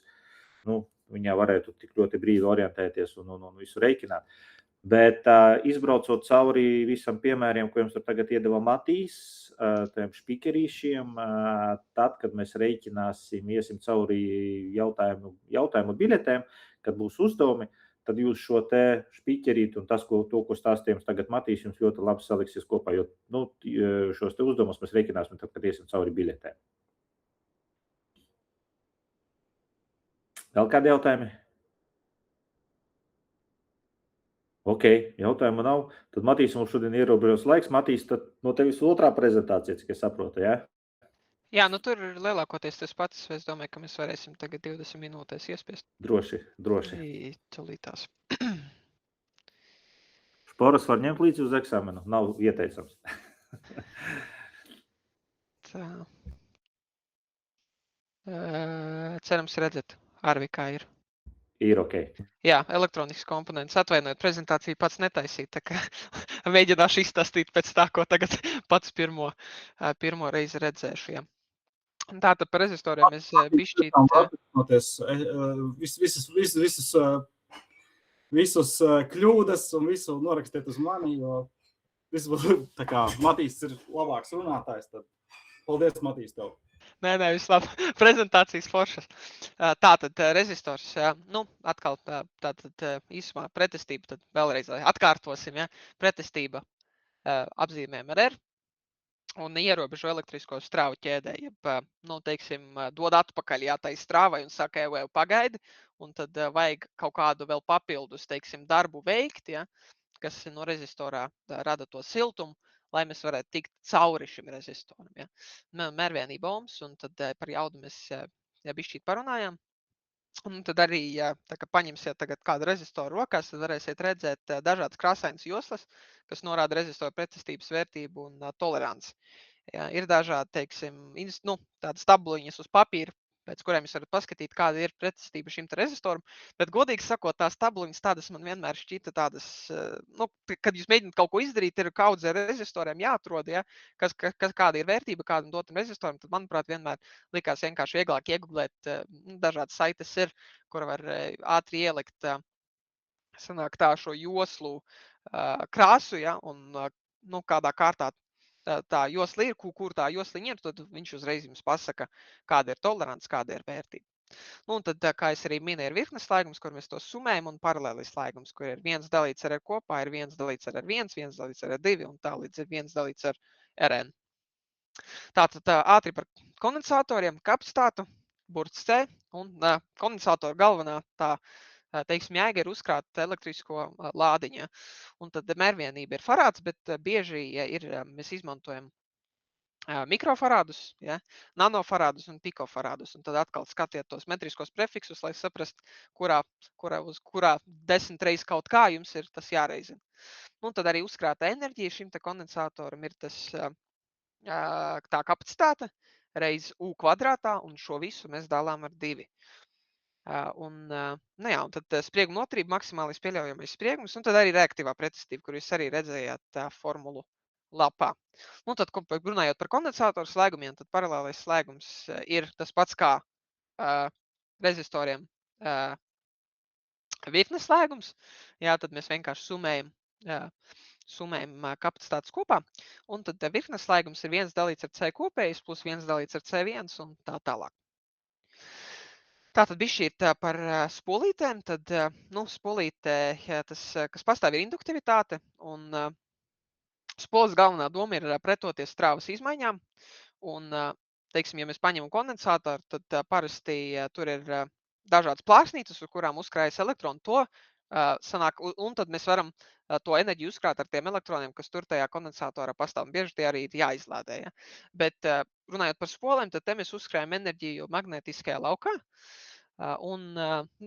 viņā varētu tik ļoti brīvi orientēties un visu reikināt. Bet izbraucot cauri visam piemēriem, ko jums tur tagad iedeva Matīs, tiem špikerīšiem, tad, kad mēs reiķināsim, iesim cauri jautājumu biļetēm, kad būs uzdevumi, tad jūs šo te špikerīti un to, ko stāstījums tagad Matīs, jums ļoti labi saliksies kopā, jo šos te uzdevumus mēs reiķināsim tad, kad iesim cauri biļetēm. Vēl kādi jautājumi? Ok, jautājumu nav. Tad Matīs mums šodien ierobežos laiks. Matīs, tad no tevis otrā prezentācija, cik es saprotu, jā? Jā, tur ir lielākoties tas pats. Es domāju, ka mēs varēsim tagad 20 minūtēs iespiest. Droši. Tūlītās. Šporas var ņemt līdzi uz eksāmenu. Nav ieteicams. Tā. Cerams redzēt, Arvi, kā ir. Ir ok. Jā, elektronisks komponents. Atvainojiet, prezentāciju pats netaisīt, tā kā mēģināšu izstāstīt pēc tā, ko tagad pats pirmo reizi redzēšu. Jā. Tātad par rezistoriem es bišķīt... Visus kļūdas un visu norakstiet uz mani, jo tā kā Matīs ir labāks runātājs, tad paldies, Matīs, tev. Nē, viss labi. Prezentācijas foršas. Tātad rezistors, atkal tātad īsumā pretestība, tad vēlreiz atkārtosim, pretestība apzīmēm ar R un ierobežo elektrisko strāvu ķēdē, dod atpakaļ tai strāvai un saka, jau pagaidi, un tad vajag kaut kādu vēl papildus, darbu veikt, kas no rezistorā rada to siltumu, lai mēs varētu tikt cauri šim rezistoram. Ja. Mērvienība ohms, un tad par jaudu mēs bišķīt parunājām. Un tad arī, tā kā paņemsiet tagad kādu rezistoru rokās, tad varēsiet redzēt dažādas krāsainas joslas, kas norāda rezistoru pretestības vērtību un toleranci. Ja, ir dažādi, tādas tabuliņas uz papīra, pēc kuriem jūs varat paskatīt, kāda ir pretestība šim rezistoram. Bet, godīgi sakot, tās tabuliņas tādas man vienmēr šķita tādas, kad jūs mēģināt kaut ko izdarīt, ir kaudze rezistoriem jāatrod, kāda ir vērtība kādam dotam rezistoram, tad, manuprāt, vienmēr likās vienkārši vieglāk iegooglēt. Dažādas saites ir, kur var ātri ielikt sanāk tā šo joslu krāsu, un kādā kārtā tā josla ir, kur tā josliņa ir, tad viņš uzreiz jums pasaka, kāda ir tolerants, kāda ir vērtība. Un tad, kā es arī minēju, ir virknes slēgums, kur mēs to summējam, un paralēlis slēgums, kur ir viens dalīts ar R kopā, ir viens dalīts ar R1, viens dalīts ar R2, un tā līdz ir viens dalīts ar Rn. Tātad ātri par kondensatoriem, kapacitātu, burts C, un kondensatoru galvenā jēga ir uzkrāt elektrisko lādiņu. Un tad mērvienība ir farāds, bet bieži mēs izmantojam mikrofarādus, nanofarādus un pikofarādus. Un tad atkal skatiet tos metriskos prefiksus, lai saprast, uz kurā 10 reizes kaut kā jums ir tas jāreizina. Un tad arī uzkrāta enerģija šim te kondensatoram ir tā kapacitāte reiz U kvadrātā, un šo visu mēs dalām ar 2. Un tad sprieguma noturība, maksimālais pieļaujamais spriegums, un tad arī reaktīvā pretestība, kur jūs arī redzējāt formulu lapā. Un tad, runājot par kondensatoru slēgumiem, tad paralēlais slēgums ir tas pats kā rezistoriem virknes slēgums. Jā, tad mēs vienkārši summējam kapacitātes kopā, un tad virknes slēgums ir viens dalīts ar C kopējs plus viens dalīts ar C1 un tā tālāk. Tātad bišķīt par spolītēm, tad spolītē tas, kas pastāv, ir induktivitāte, un Spoles galvenā doma ir pretoties strāvas izmaiņām. Un, teiksim, ja mēs paņemam kondensātoru, tad parasti tur ir dažādas plāksnītes, uz kurām uzkrājas elektroni. Sanāk, un tad mēs varam to enerģiju uzkrāt ar tiem elektroniem, kas tur tajā kondensatorā pastāv. Bieži tie arī ir jāizlādē. Ja? Bet runājot par spolēm, tad te mēs uzkrājam enerģiju magnētiskajā laukā. Un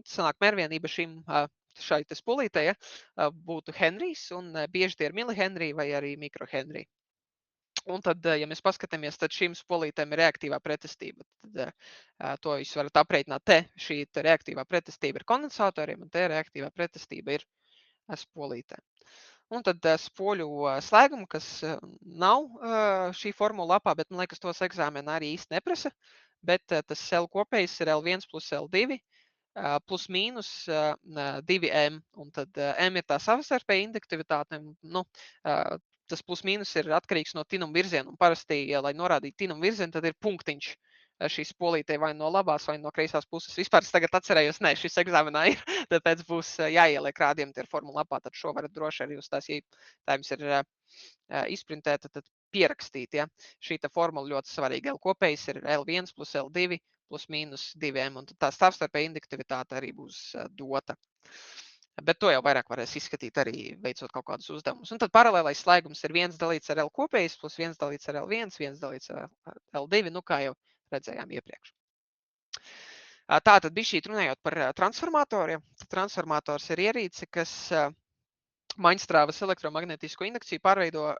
sanāk, mērvienība šai spolītei būtu Henrijs, un bieži tie ir milihenriji vai arī mikrohenriji. Un tad, ja mēs paskatāmies, tad šīm spolītēm ir reaktīvā pretestība. Tad to jūs varat aprēķināt te. Šī reaktīvā pretestība ir kondensatoriem, un te reaktīvā pretestība ir spolītēm. Un tad spoļu slēgumu, kas nav šī formula lapā, bet man liekas, tos eksāmenā arī īsti neprasa. Bet tas L kopējs ir L1 plus L2 plus mīnus 2M. Un tad M ir tā savstarpēja induktivitāte. Tas plus mīnus ir atkarīgs no tinuma virziena. Un parasti, lai norādītu tinuma virzienu, tad ir punktiņš šīs spolītei vai no labās vai no kreisās puses. Vispār es tagad atcerējos, nē, šis eksāmenā ir, tāpēc būs jāieliek rādījumi, tie ir formula lapā, tad šo varat droši arī uz tās, ja tā jums ir izprintēta, tad pierakstīt. Ja? Šī formula ļoti svarīga. L kopējs ir L1 plus L2 plus mīnus 2M, un tā savstarpēja induktivitāte arī būs dota. Bet to jau vairāk varēs izskatīt arī veicot kaut kādus uzdevumus. Un tad paralēlais slēgums ir 1 dalīts ar L kopējs plus 1 dalīts ar L1, 1 dalīts ar L2, kā jau redzējām iepriekš. Tātad bišķīt runājot par transformatoriem. Transformators ir ierīce, kas maņstrāvas elektromagnētisko indukciju pārveido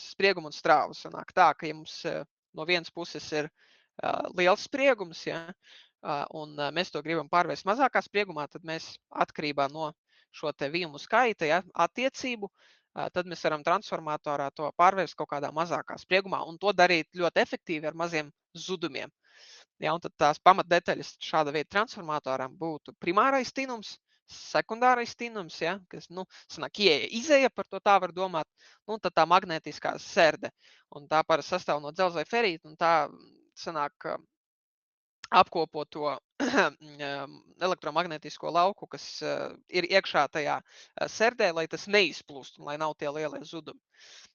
spriegumu un strāvu. Sanāk tā, ka ja mums no vienas puses ir liels spriegums, ja, un mēs to gribam pārvērst mazākā spriegumā, tad mēs atkarībā no šo te vijumu skaita, ja, attiecību, tad mēs varam transformatorā to pārvērst kaut kādā mazākā spriegumā un to darīt ļoti efektīvi ar maziem zudumiem. Ja, un tad tās pamatdetaļas šāda veida transformatoram būtu primārais tinums, sekundārais tinums, ja, kas, sanāk, izēja, par to tā var domāt, un tad tā magnētiskā serde, un tā parasti sastāv no dzelzs vai ferīta, un tā, sanāk, apkopo to elektromagnētisko lauku, kas ir iekšā tajā serdē, lai tas neizplūst un lai nav tie lielie zudumi.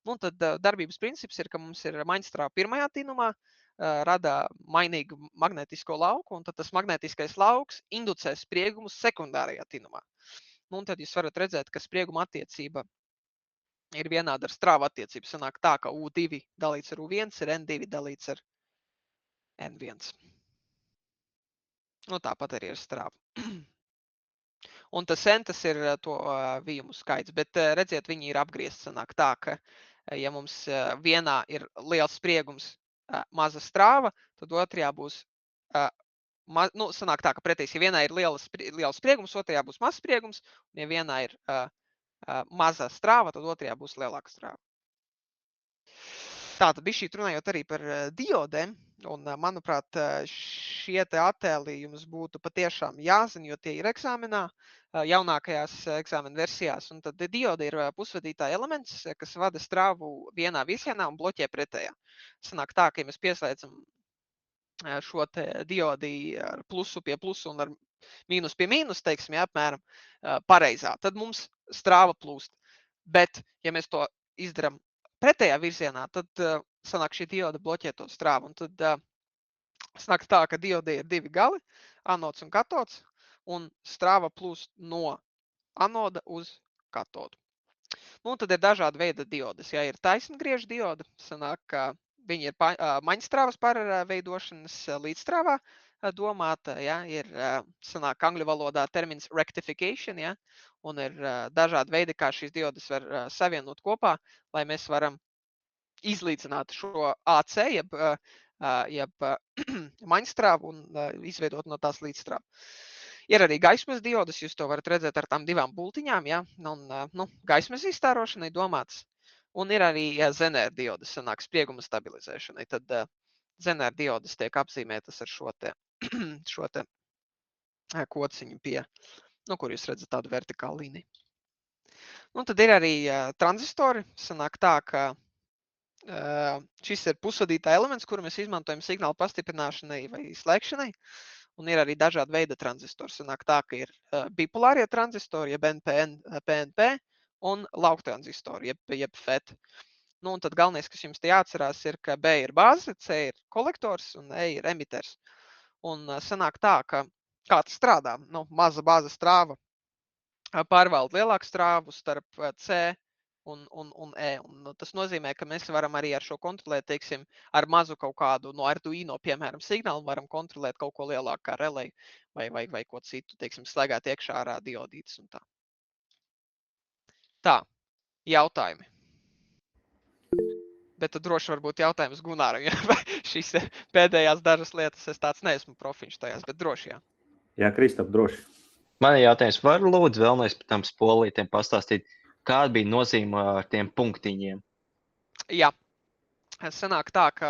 Un tad darbības princips ir, ka mums ir maņstrāva pirmajā tinumā, rada mainīgu magnētisko lauku, un tad tas magnētiskais lauks inducē spriegumus sekundārajā tinumā. Un tad jūs varat redzēt, ka sprieguma attiecība ir vienāda ar strāvu attiecību. Sanāk tā, ka U2 dalīts ar U1 ir N2 dalīts ar N1. Tāpat arī ir strāva. Un tas N, tas ir to vijumu skaits, bet redziet, viņi ir apgriezti. Sanāk tā, ka ja mums vienā ir liels spriegums, maza strāva, tad otrajā būs, sanāk tā, ka pretīs, ja vienā ir liels spriegums, otrajā būs mazs spriegums, un ja vienā ir maza strāva, tad otrajā būs lielāka strāva. Tātad bišķīt runājot arī par diodēm, un, manuprāt, šie te attēli jums būtu patiešām jāzina, jo tie ir eksāmenā, jaunākajās eksāmena versijās, un tad diode ir pusvadītāja elements, kas vada strāvu vienā virzienā un bloķē pretējā. Sanāk tā, ka ja mēs pieslēdzam šo te diodi ar plusu pie plusu un ar mīnus pie mīnus, teiksim, ja, apmēram pareizā, tad mums strāva plūst. Bet, ja mēs to izdaram pretējā virzienā, tad sanāk šī dioda bloķē to strāvu. Un tad sanāk tā, ka diodē ir divi gali, anods un katods, un strāva plūst no anoda uz katodu. Un tad ir dažādi veidi diodes. Ja ir taisngriežu dioda, sanāk, ka viņi ir maņstrāvas pārveidošanas līdzstrāvā domāta, ja, ir, sanāk, angļu valodā termins rectification, ja, un ir dažādi veidi, kā šīs diodes var savienot kopā, lai mēs varam izlīdzināt šo AC, jeb maņstrāvu un izveidot no tās līdzstrāvu. Ir arī gaismas diodes, jūs to varat redzēt ar tām divām bultiņām, ja, un gaismas izstārošanai domāts. Un ir arī Zener diodes, sanāk, sprieguma stabilizēšanai. Tad Zener diodes tiek apzīmētas ar šo te kociņu pie, kur jūs redzat tādu vertikālu līniju. Un tad ir arī tranzistori. Sanāk tā, ka šis ir pusvadītāja elements, kuru mēs izmantojam signāla pastiprināšanai vai slēgšanai. Un ir arī dažādi veidi tranzistori. Sanāk tā, ka ir bipolārie tranzistori, jeb NPN, PNP, un lauktranzistoru, jeb FET. Nu, un tad galvenais, kas jums te jāatcerās, ir, ka B ir bāze, C ir kolektors un E ir emiters. Un sanāk tā, ka kā tas strādā? Nu, maza bāzes strāva pārvalda lielāku strāvu starp C un E. Un tas nozīmē, ka mēs varam arī ar šo kontrolēt, teiksim, ar mazu kaut kādu no Arduino, piemēram, signālu, varam kontrolēt kaut ko lielāku kā relay vai ko citu, teiksim, slēgāt iekšā ārā diodītes un tā. Tā, jautājumi. Bet tad droši varbūt jautājums Gunāram, ja šīs pēdējās dažas lietas, es tāds neesmu profiņš tajās, bet droši jā. Jā, Kristap, droši. Man ir jautājums, var lūdzu vēlreiz par tām spolītēm pastāstīt, kāda bija nozīme ar tiem punktiņiem? Jā, sanāk tā, ka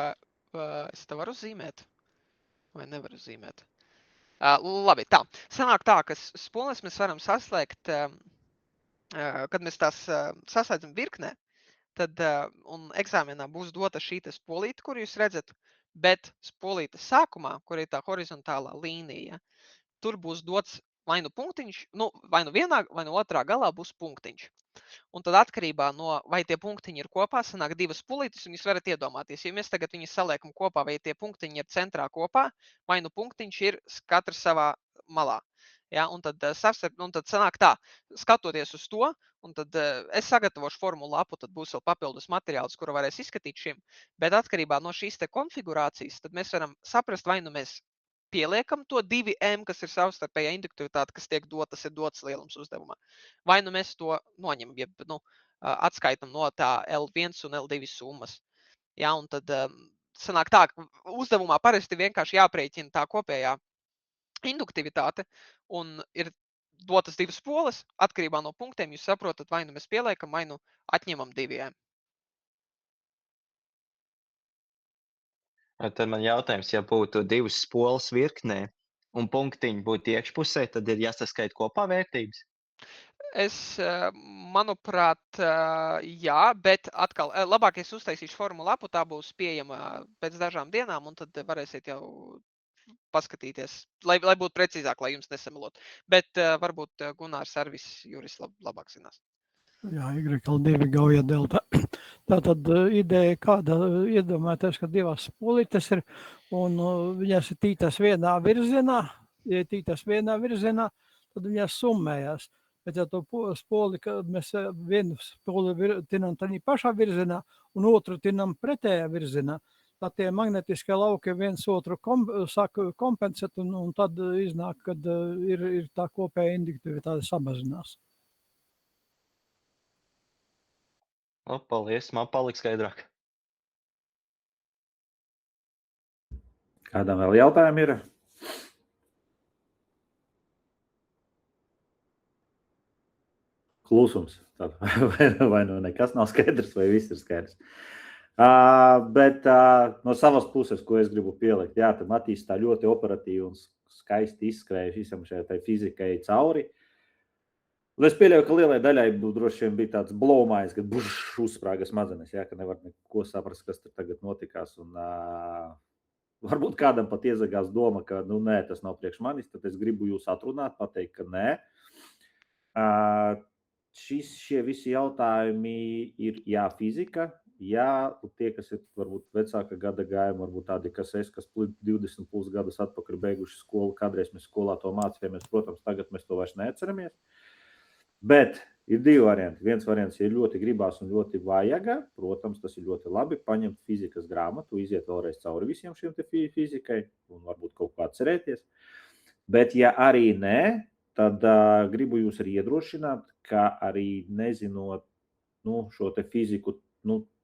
es te varu zīmēt vai nevaru zīmēt. Labi, tā. Sanāk tā, ka spoles mēs varam saslēgt, kad mēs tās saslēdzam virknē, tad un eksāmenā būs dota šī spolīte, kur jūs redzat, bet spolītes sākumā, kur ir tā horizontālā līnija, tur būs dots vai nu punktiņš, nu, vai nu vienā, vai nu otrā galā būs punktiņš. Un tad atkarībā no, vai tie punktiņi ir kopā, sanāk divas spolītes, un jūs varat iedomāties, ja mēs tagad viņus saliekam kopā, vai tie punktiņi ir centrā kopā, vai nu punktiņš ir katrs savā malā. Ja, un tad sanāk tā, skatoties uz to, un tad es sagatavošu formulu lapu, tad būs vēl papildus materiāls, kuru varēs izskatīt šim, bet atkarībā no šīs te konfigurācijas, tad mēs varam saprast, vai nu mēs pieliekam to 2M, kas ir savstarpējā induktivitāte, kas tiek dotas, ir dots lielums uzdevumā. Vai nu mēs to noņemam, jeb atskaitam no tā L1 un L2 summas. Ja, un tad sanāk tā, ka uzdevumā parasti vienkārši jāprēķina tā kopējā induktivitāte un ir dotas divas poles, atkarībā no punktiem jūs saprotat, vai nu mēs pieliekam, vai nu atņemam 2M. Tad man jautājums, ja būtu divas spoles virknē un punktiņi būtu iekšpusē, tad ir jāsaskait kopā vērtības? Manuprāt, jā, bet atkal labāk es uztaisīšu formulu lapu, tā būs pieejama pēc dažām dienām, un tad varēsiet jau paskatīties, lai būtu precīzāk, lai jums nesamelot. Bet varbūt Gunārs servis Juris labāk zinās. Jā, Y2 gauja delta. Tātad ideja kāda iedomāties, ka divas spolītes ir, un viņas ir tītas vienā virzienā, ja tītas vienā virzienā, tad viņas summējās. Bet ja to spoli, kad mēs vienu spoli tinam tādā pašā virzienā un otru tinam pretējā virzienā, tad tie magnetiskie lauki viens otru saka kompensēt, un tad iznāk, kad ir tā kopēja induktivitāte samazinās. Paldies, man palika skaidrāk. Kādam vēl jautājumi ir? Klusums. Vai nu nekas nav skaidrs, vai viss ir skaidrs. Bet no savas puses, ko es gribu pielikt, jā, tad Matīs tā ļoti operatīvi un skaisti izskrēja visam šai fizikai cauri. Un es pieļauju, ka lielai daļai droši vien bija tāds blomājs, kad uzsprāga smadzenes, jā, ka nevar neko saprast, kas tur tagad notikās. Un varbūt kādam pat iezagās doma, ka nu nē, tas nav priekš manis, tad es gribu jūs atrunāt, pateikt, ka nē. Šie visi jautājumi ir jā, fizika, jā, tie, kas ir varbūt vecāka gada gājuma, varbūt tādi, kas 20 plus gadus atpakaļ beiguši skolu, kādreiz mēs skolā to mācījāmies, protams, tagad mēs to vairs neatceramies. Bet ir divi varianti. Viens variants ir ļoti gribās un ļoti vajaga, protams, tas ir ļoti labi, paņemt fizikas grāmatu, iziet vēlreiz cauri visiem šiem te fizikai un varbūt kaut kā atcerēties. Bet ja arī nē, tad gribu jūs arī iedrošināt, ka arī nezinot šo te fiziku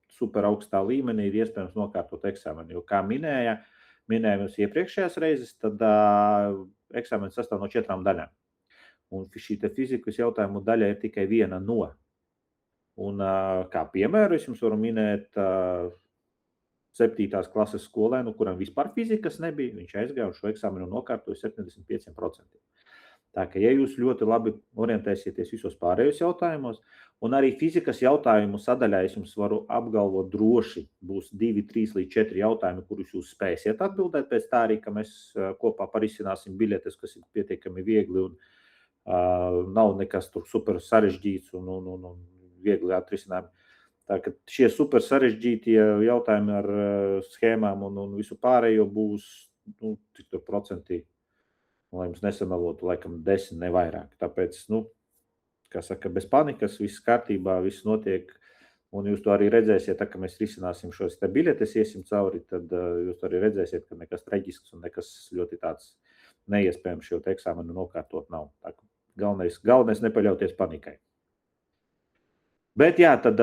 super augstā līmenī ir iespējams nokārtot eksāmenu. Jo, kā minējām jūs iepriekšējās reizes, tad eksāmenis sastāv no 4 daļām. Un šī te fizikas jautājumu daļa ir tikai viena no. Un kā piemēru es jums varu minēt 7. klases skolēnu, kuram vispār fizikas nebija, viņš aizgāja un šo eksāmenu nokārtoja 75%. Tā ka, ja jūs ļoti labi orientēsieties visos pārējos jautājumos, un arī fizikas jautājumu sadaļā es jums varu apgalvot droši, būs 2, 3 līdz 4 jautājumi, kurus jūs spēsiet atbildēt, pēc tā arī, ka mēs kopā parisināsim biļetes, kas ir pietiekami viegli un Nav nekas tur super sarežģīts un viegli atrisinājumi. Tā ka šie super sarežģītie jautājumi ar schēmām un visu pārējo būs, cik tur procentī, lai jums nesamalotu, laikam 10, ne vairāk. Tāpēc, kā saka, bez panikas, viss kārtībā, viss notiek, un jūs to arī redzēsiet, tā, ka mēs risināsim šos te biļetes, iesim cauri, tad jūs to arī redzēsiet, ka nekas traģisks un nekas ļoti tāds neiespējams šo te eksāmenu nokārtot nav. Tā, galvenais nepaļauties panikai. Bet jā, tad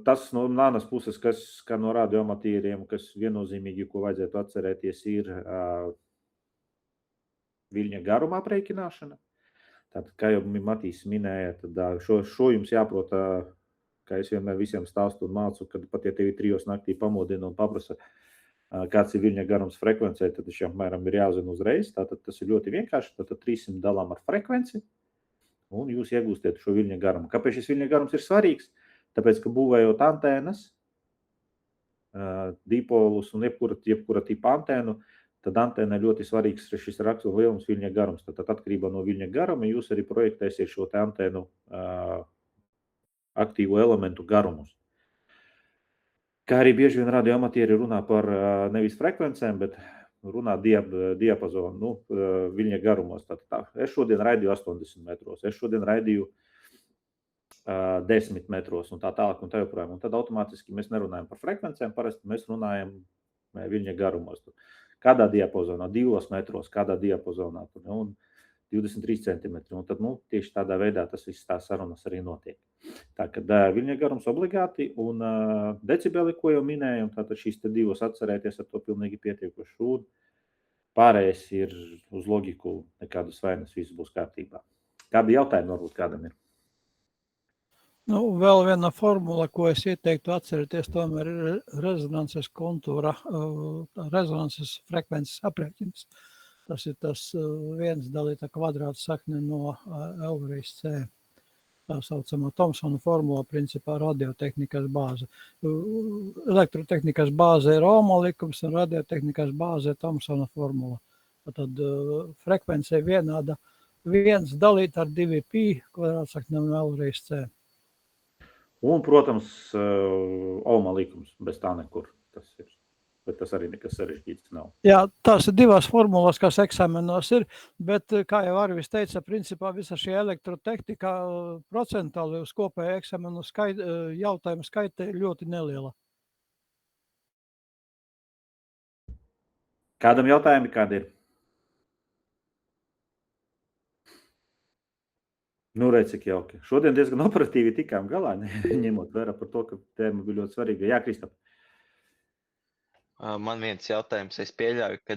tas no manas puses, kas kā no radioamatīriem, kas viennozīmīgi, ko vajadzētu atcerēties, ir viļņa garuma aprēķināšana. Tātad, kā jau Matīs minēja, tad šo jums jāprot, kā es vienmēr visiem stāstu un mācu, kad pat ja tevi 3 naktī pamodina un paprasa, kāds ir viļņa garums frekvencē, tad šiem apmēram ir jāzina uzreiz. Tātad tas ir ļoti vienkārši, tātad 300 dalām ar frekvenci, un jūs iegūstiet šo viļņa garumu. Kāpēc šis viļņa garums ir svarīgs? Tāpēc, ka būvējot antēnas, dipolus un jebkura tipa antēnu, tad antēna ļoti svarīgs šis rakstu lielums viļņa garums. Tad atkarībā no viļņa garuma jūs arī projektēsiet šo te antēnu aktīvo elementu garumus. Kā arī bieži vien radioamatieri runā par nevis frekvencēm, bet runā diapazonu, viļņa garumos. Es šodien raidīju 80 metros, es šodien raidīju 10 metros un tā tālāk un tā joprojām. Un tad automātiski mēs nerunājam par frekvencēm, parasti mēs runājam viļņa garumos. Kādā diapazonā, 2 metros, kādā diapazonā, un 23 centimetri. Un tad, tieši tādā veidā tas viss tā sarunas arī notiek. Tā, kad viļņa garums obligāti un decibeli, ko jau minējam, tātad šīs te 2 atcerēties, ar to pilnīgi pietiekuši. Un pārējais ir uz logiku, nekādas vainas, viss būs kārtībā. Kādi jautājumi varbūt kādam ir? Vēl viena formula, ko es ieteiktu atcerēties, tomēr ir rezonanses kontūra, rezonanses frekvences aprēķins. Tas ir tas 1 dalīta kvadrāta sakne no L reiz C. Tā saucamā Thomsona formula, principā radiotehnikas bāze. Elektrotehnikas bāze ir Ohma likums un radiotehnikas bāze ir Thomsona formula. Tad frekvence vienāda 1 dalīta ar 2π kvadrāta sakne no L reiz C. Un, protams, Ohma likums, bez tā nekur tas ir. Bet tas arī nekas sarežģīts nav. Jā, tās ir 2 formulas, kas eksāmenos ir, bet, kā jau Arvis teica, principā visa šī elektrotehnika procentāli uz kopēju eksāmenu jautājumu skaita ir ļoti neliela. Kādam jautājumi kādi ir? Redz, cik jauki. Šodien diezgan operatīvi tikām galā, ņemot vērā par to, ka tēma bija ļoti svarīga. Jā, Kristap. Man viens jautājums, es pieļauju, ka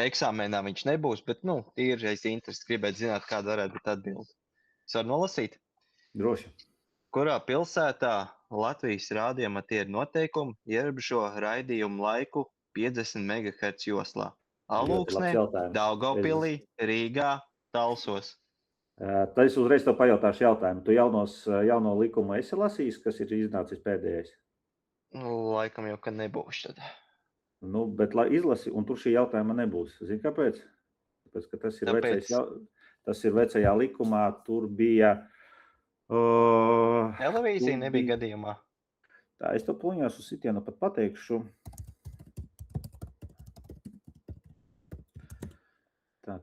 eksāmenā viņš nebūs, bet, tīri aiz interesi gribētu zināt, kāda varētu būt atbilde. Es varu nolasīt? Droši. Kurā pilsētā Latvijas radioamatieri noteikumi ierobežo raidījumu laiku 50 MHz joslā? Alūksnē, Daugavpilī, Rīgā, Talsos. Tad es uzreiz tev pajautāšu jautājumu. Tu jauno likumu esi lasījis, kas ir iznācis pēdējais? Laikam jau, ka nebūs tad. Bet izlasi, un tur šī jautājuma nebūs. Zini, kāpēc? Tāpēc, ka tas ir vecajā likumā, tur bija... Televīzija nebija gadījumā. Tā, es to pluņās uz sitienu pat pateikšu. Tā.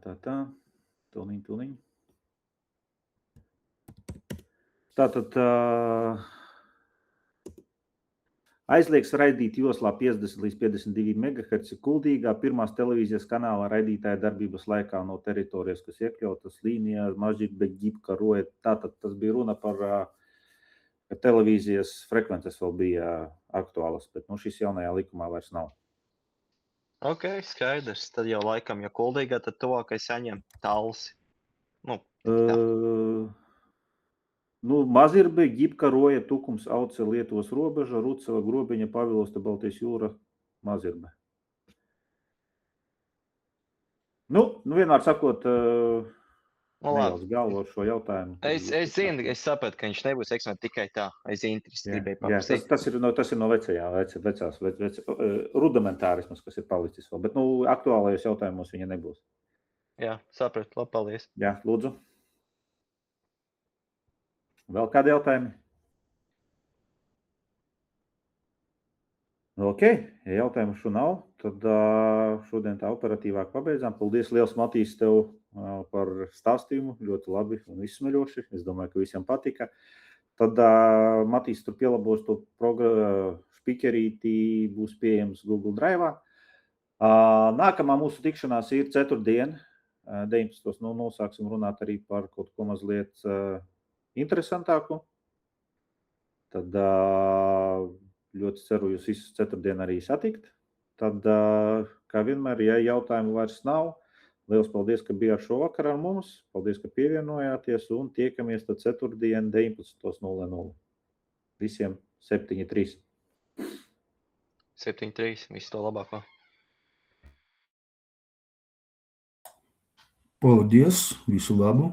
Tūliņ. Tātad aizliegs raidīt joslā 50 līdz 52 MHz kuldīgā pirmās televīzijas kanāla raidītāja darbības laikā no teritorijas, kas iekļautas līnijā, Mažģirbe, Ģipka, Roja. Tātad tas bija runa par, ka televīzijas frekvences vēl bija aktuālas, bet šis jaunajā likumā vairs nav. Ok, skaidrs. Tad jau laikam, ja kuldīgā, tad tuvākais saņem Talsi. Mazirbe, Ģipka, Roja, Tukums, Auce, Lietuvas robeža, Rucava, Grobiņa, Pavilosta, Baltijas jūra, Mazirbe. Vienmēr sakot, nejauc galvu ar šo jautājumu. Es zinu, es sapratu, ka viņš nebūs eksāmenā tikai tā. Es interesi gribēju paprasīt. Tas ir no vecās rudimentārismas, kas ir palicis vēl. Bet aktuālajos jautājumos viņa nebūs. Jā, sapratu. Labi, paldies. Jā, lūdzu. Vēl kādi jautājumi? Ok, ja jautājumu šo nav, tad šodien tā operatīvāk pabeidzām. Paldies liels, Matīs, tev par stāstījumu. Ļoti labi un izsmeļoši. Es domāju, ka visiem patika. Tad Matīs tur pielabos to špikerīti, būs pieejams Google Drive. Nākamā mūsu tikšanās ir ceturtdien, 19.00. Sāksim runāt arī par kaut ko mazliet interesantāku. Tad ļoti ceru jūs visus ceturtdien arī satikt. Tad, kā vienmēr, ja jautājumu vairs nav, liels paldies, ka bijāt šovakar ar mums. Paldies, ka pievienojāties un tiekamies tad ceturtdien 19.00. Visiem 7-3. 7-3. Visu to labāko. Paldies, visu labu!